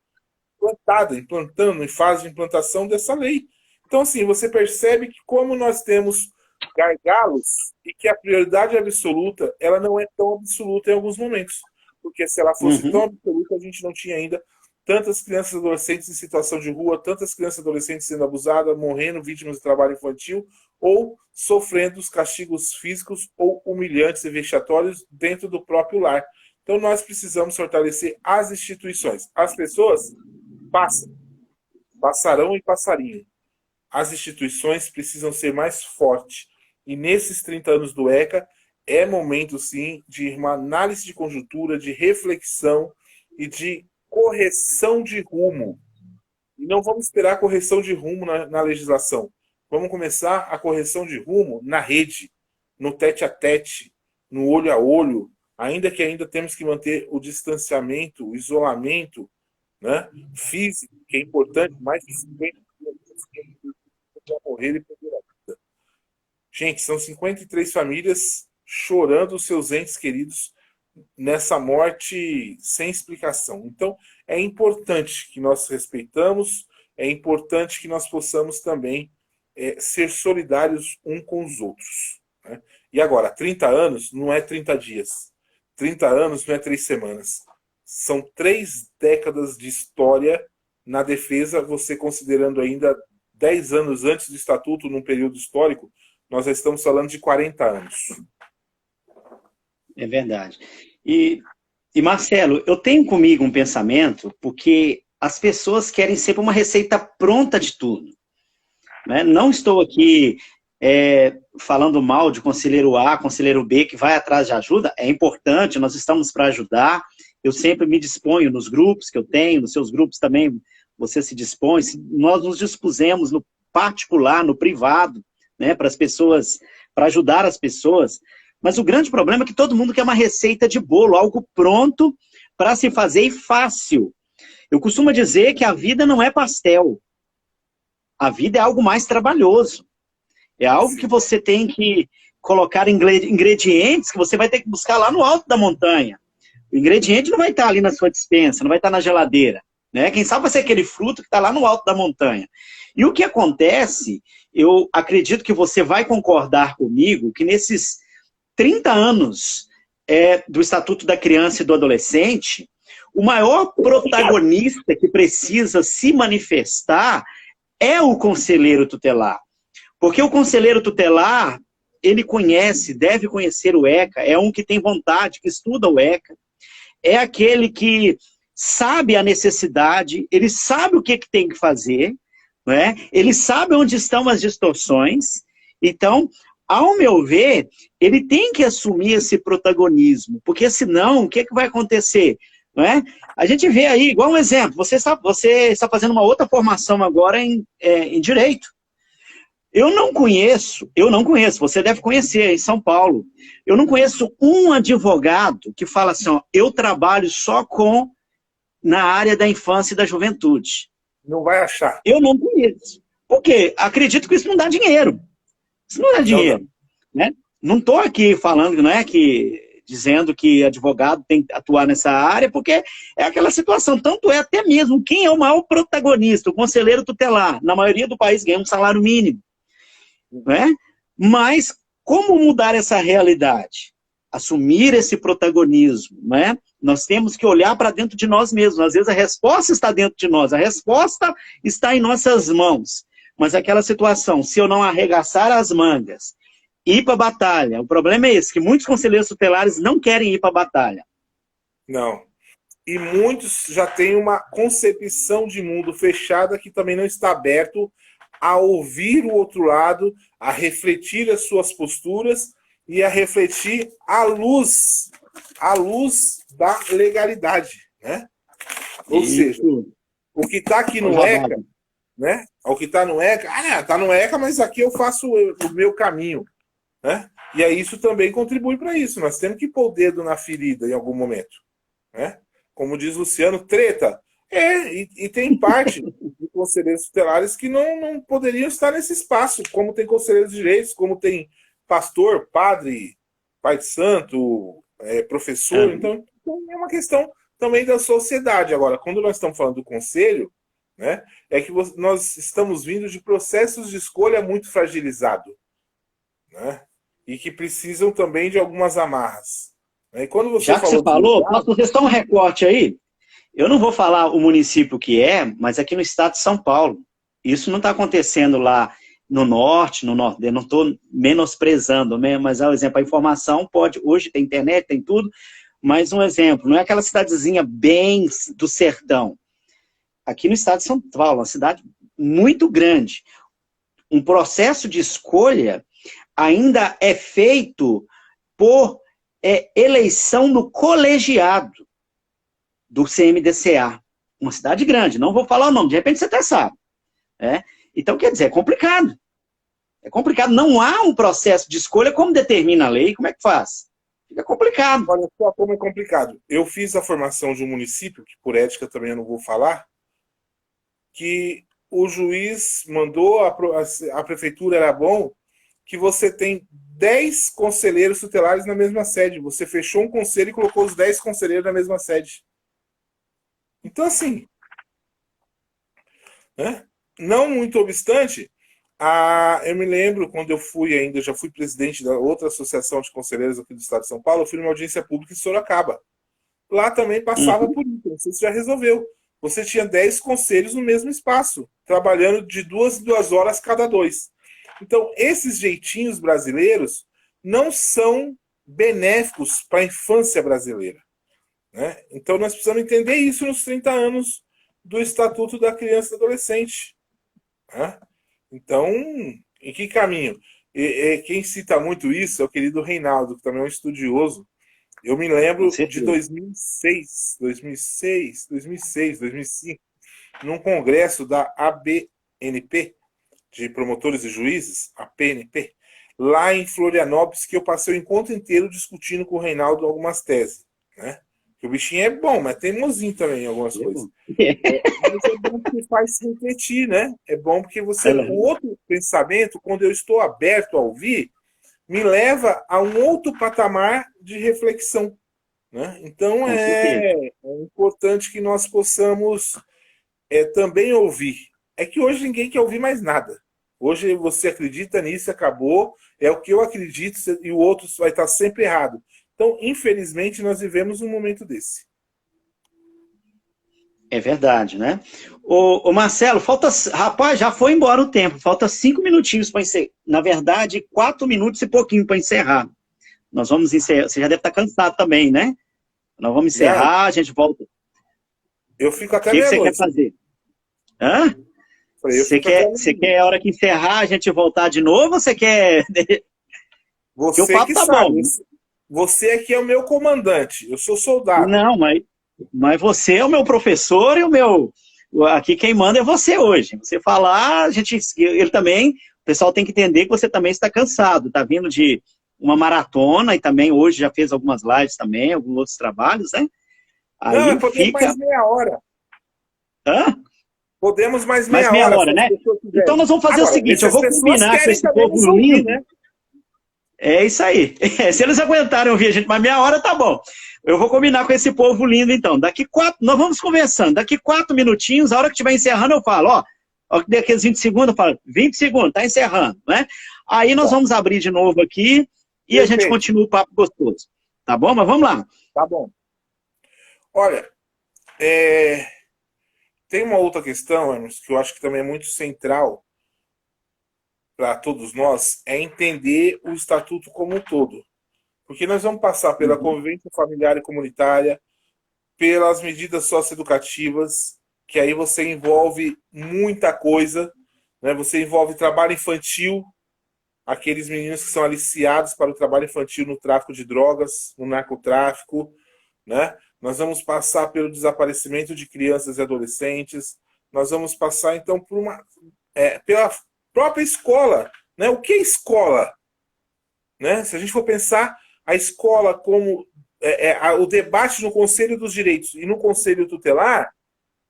em fase de implantação dessa lei. Então, assim, você percebe que como nós temos gargalos e que a prioridade absoluta, ela não é tão absoluta em alguns momentos. Porque se ela fosse tão absoluta, a gente não tinha ainda tantas crianças e adolescentes em situação de rua, tantas crianças e adolescentes sendo abusadas, morrendo, vítimas de trabalho infantil, ou sofrendo os castigos físicos ou humilhantes e vexatórios dentro do próprio lar. Então, nós precisamos fortalecer as instituições. As pessoas passarão e passariam. As instituições precisam ser mais fortes. E nesses 30 anos do ECA, é momento, sim, de uma análise de conjuntura, de reflexão e de correção de rumo. E não vamos esperar a correção de rumo na legislação. Vamos começar a correção de rumo na rede, no tete-a-tete, no olho a olho, ainda que ainda temos que manter o distanciamento, o isolamento, né, físico, que é importante, mais de 50 vão morrer e perder a vida. Gente, são 53 famílias chorando os seus entes queridos nessa morte sem explicação. Então, é importante que nós respeitamos, é importante que nós possamos também ser solidários uns com os outros. Né? E agora, 30 anos não é 30 dias. 30 anos não é 3 semanas. São 3 décadas de história na defesa, você considerando ainda 10 anos antes do Estatuto, num período histórico, nós já estamos falando de 40 anos. É verdade. E Marcelo, eu tenho comigo um pensamento, porque as pessoas querem sempre uma receita pronta de tudo. Né? Não estou aqui falando mal de conselheiro A, conselheiro B, que vai atrás de ajuda. É importante, nós estamos para ajudar. Eu sempre me disponho nos grupos que eu tenho, nos seus grupos também você se dispõe. Nós nos dispusemos no particular, no privado, né, para as pessoas, para ajudar as pessoas. Mas o grande problema é que todo mundo quer uma receita de bolo, algo pronto para se fazer e fácil. Eu costumo dizer que a vida não é pastel. A vida é algo mais trabalhoso. É algo que você tem que colocar ingredientes que você vai ter que buscar lá no alto da montanha. O ingrediente não vai estar ali na sua despensa, não vai estar na geladeira. Né? Quem sabe vai ser aquele fruto que está lá no alto da montanha. E o que acontece, eu acredito que você vai concordar comigo, que nesses 30 anos do Estatuto da Criança e do Adolescente, o maior protagonista que precisa se manifestar é o conselheiro tutelar. Porque o conselheiro tutelar, ele conhece, deve conhecer o ECA, é um que tem vontade, que estuda o ECA, é aquele que sabe a necessidade, ele sabe o que tem que fazer, né? Ele sabe onde estão as distorções. Então, ao meu ver, ele tem que assumir esse protagonismo, porque senão, o que vai acontecer? Não é? A gente vê aí, igual um exemplo, você está fazendo uma outra formação agora em Direito. Eu não conheço, você deve conhecer, em São Paulo, eu não conheço um advogado que fala assim, ó, eu trabalho só na área da infância e da juventude. Não vai achar. Eu não conheço. Por quê? Acredito que isso não dá dinheiro. Isso não dá dinheiro. Né? Não estou aqui falando, não é dizendo que advogado tem que atuar nessa área, porque é aquela situação. Tanto é até mesmo quem é o maior protagonista, o conselheiro tutelar. Na maioria do país ganha um salário mínimo. Né? Mas como mudar essa realidade? Assumir esse protagonismo. Né? Nós temos que olhar para dentro de nós mesmos. Às vezes a resposta está dentro de nós, a resposta está em nossas mãos. Mas aquela situação, se eu não arregaçar as mangas, ir para a batalha, o problema é esse, que muitos conselheiros tutelares não querem ir para a batalha. Não. E muitos já têm uma concepção de mundo fechada que também não está aberto a ouvir o outro lado, a refletir as suas posturas e a refletir à luz da legalidade, né? Ou seja, o que está aqui no ECA, né? O que está no ECA, tá no ECA, mas aqui eu faço o meu caminho, né? E aí isso também contribui para isso. Nós temos que pôr o dedo na ferida em algum momento, né? Como diz Luciano, treta. E tem parte de conselheiros tutelares que não poderiam estar nesse espaço, como tem conselheiros de direitos, como tem pastor, padre, pai de santo, professor. Então é uma questão também da sociedade. Agora, quando nós estamos falando do conselho, né, é que nós estamos vindo de processos de escolha muito fragilizados, né, e que precisam também de algumas amarras. E quando você já que você falou, posso testar um recorte aí? Eu não vou falar o município que mas aqui no estado de São Paulo. Isso não está acontecendo lá no norte, no nordeste. Não estou menosprezando, mas, por exemplo, a informação pode... Hoje tem internet, tem tudo, mas um exemplo, não é aquela cidadezinha bem do sertão. Aqui no estado de São Paulo, uma cidade muito grande. Um processo de escolha ainda é feito por eleição no colegiado do CMDCA. Uma cidade grande, não vou falar o nome, de repente você até sabe. Então, quer dizer, é complicado. É complicado. Não há um processo de escolha como determina a lei, como é que faz? Fica complicado. Olha só como é complicado. Eu fiz a formação de um município, que por ética também eu não vou falar, que o juiz mandou, a prefeitura era bom, que você tem 10 conselheiros tutelares na mesma sede. Você fechou um conselho e colocou os 10 conselheiros na mesma sede. Então, assim, né? Não muito obstante, eu me lembro quando eu já fui presidente da outra associação de conselheiros aqui do estado de São Paulo, eu fui numa audiência pública em Sorocaba. Lá também passava por isso, não sei se já resolveu. Você tinha 10 conselhos no mesmo espaço, trabalhando de 2 em 2 horas cada 2. Então, esses jeitinhos brasileiros não são benéficos para a infância brasileira, né? Então, nós precisamos entender isso nos 30 anos do Estatuto da Criança e do Adolescente, né? Então, em que caminho? Quem cita muito isso é o querido Reinaldo, que também é um estudioso. Eu me lembro de 2006, 2005, num congresso da ABNP, de promotores e juízes, a PNP, lá em Florianópolis, que eu passei o encontro inteiro discutindo com o Reinaldo algumas teses, né? Que o bichinho é bom, mas tem teimosinho também em algumas coisas. Mas é bom porque faz refletir, né? É bom porque o outro pensamento, quando eu estou aberto a ouvir, me leva a um outro patamar de reflexão, né? Então é importante que nós possamos também ouvir. É que hoje ninguém quer ouvir mais nada. Hoje você acredita nisso, acabou, é o que eu acredito e o outro vai estar sempre errado. Então, infelizmente, nós vivemos um momento desse. É verdade, né? Ô Marcelo, falta. Rapaz, já foi embora o tempo. Falta 5 minutinhos para encerrar. Na verdade, 4 minutos e pouquinho para encerrar. Nós vamos encerrar. Você já deve estar cansado também, né? Nós vamos Já, encerrar, a gente volta. O eu fico até que que você quer meia-noite. fazer? Hã? Falei, eu fico até Você meia-noite. quer a hora que encerrar a gente voltar de novo ou você quer. Que o Você papo que tá sabe. bom. Você aqui é o meu comandante. Eu sou soldado. Não, mas você é o meu professor e o meu. Aqui quem manda é você hoje. Você falar, a gente. Ele também. O pessoal tem que entender que você também está cansado. Está vindo de uma maratona e também hoje já fez algumas lives também, alguns outros trabalhos, né? Não, Aí podemos fica. mais meia hora. Hã? Podemos mais Mais meia meia hora, se hora, as né? pessoas Então quiserem. nós vamos fazer o Agora, ver seguinte: se eu as vou pessoas combinar com querem esse também nos povo ouvir, lindo. né? É isso aí. Se eles aguentarem ouvir a gente mais meia hora, tá bom. Eu vou combinar com esse povo lindo, então. Nós vamos conversando. Daqui 4 minutinhos, a hora que estiver encerrando, eu falo, ó, daqui a 20 segundos, eu falo, 20 segundos, tá encerrando, né? Aí nós Tá, vamos abrir de novo aqui e a gente perfeito. continua o papo gostoso. Tá bom? Mas vamos lá. Tá bom. Olha, é, tem uma outra questão, Emerson, que eu acho que também é muito central para todos nós, é entender o estatuto como um todo. Porque nós vamos passar pela Uhum. convivência familiar e comunitária, pelas medidas socioeducativas, que aí você envolve muita coisa, né? Você envolve trabalho infantil, aqueles meninos que são aliciados para o trabalho infantil no tráfico de drogas, no narcotráfico, né? Nós vamos passar pelo desaparecimento de crianças e adolescentes, nós vamos passar então por pela própria escola, né? O que é escola, né? Se a gente for pensar a escola como o debate no Conselho dos Direitos e no Conselho Tutelar,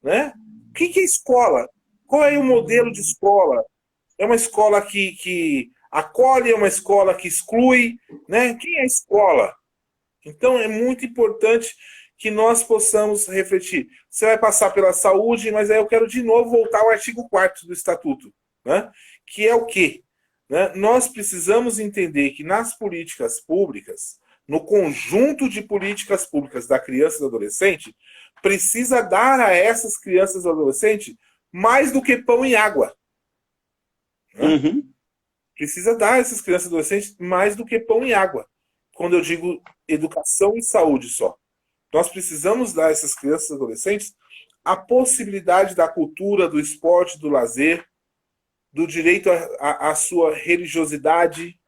né? O que é escola? Qual é o modelo de escola? É uma escola que acolhe, é uma escola que exclui, né? Quem é a escola? Então é muito importante que nós possamos refletir. Você vai passar pela saúde, mas aí eu quero de novo voltar ao artigo 4º do Estatuto, né? Que é o quê? Né? Nós precisamos entender que nas políticas públicas, no conjunto de políticas públicas da criança e do adolescente, precisa dar a essas crianças e adolescentes mais do que pão e água. Né? Uhum. Precisa dar a essas crianças e adolescentes mais do que pão e água. Quando eu digo educação e saúde só. Nós precisamos dar a essas crianças e adolescentes a possibilidade da cultura, do esporte, do lazer, do direito à sua religiosidade,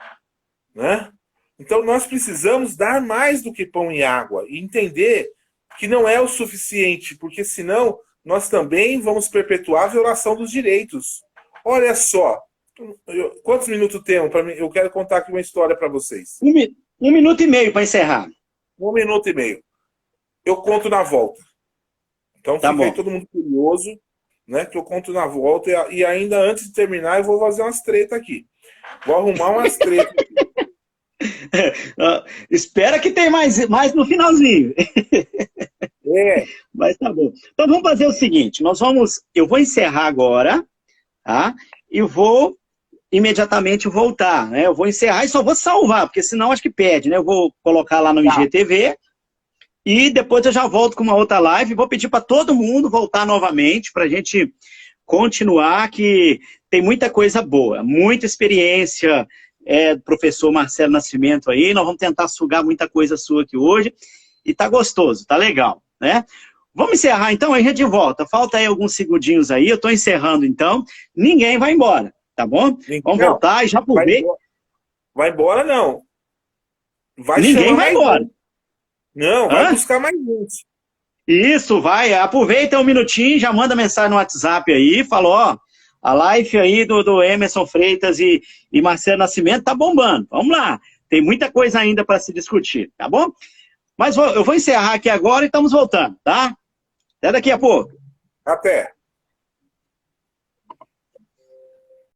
né? Então nós precisamos dar mais do que pão e água e entender que não é o suficiente, porque senão nós também vamos perpetuar a violação dos direitos. Olha só, quantos minutos temos para mim? Eu quero contar aqui uma história para vocês. 1 minuto e meio para encerrar. 1 minuto e meio. Eu conto na volta. Então Tá fica aí bom. todo mundo curioso, né? Que eu conto na volta e ainda antes de terminar eu vou fazer umas tretas aqui. Vou arrumar umas tretas. Espera que tem mais no finalzinho. É, Mas tá bom. Então vamos fazer o seguinte: eu vou encerrar agora, tá? E vou imediatamente voltar, né? Eu vou encerrar e só vou salvar, porque senão acho que perde, né? Eu vou colocar lá no tá. IGTV e depois eu já volto com uma outra live. Vou pedir para todo mundo voltar novamente para a gente continuar, que tem muita coisa boa, muita experiência do professor Marcelo Nascimento aí. Nós vamos tentar sugar muita coisa sua aqui hoje e tá gostoso, tá legal, né? Vamos encerrar então, aí a gente volta. Falta aí alguns segundinhos aí, eu estou encerrando então. Ninguém vai embora, tá bom? Vamos Não, voltar e já aproveita. vai embora não. Vai Ninguém chamar vai mais embora. gente. Não, vai Hã? buscar mais gente. Isso, vai. Aproveita um minutinho, já manda mensagem no WhatsApp aí, fala, ó, a live aí do Emerson Freitas e Marcelo Nascimento tá bombando. Vamos lá. Tem muita coisa ainda para se discutir, tá bom? Mas eu vou encerrar aqui agora e estamos voltando, tá? Até daqui a pouco. Até.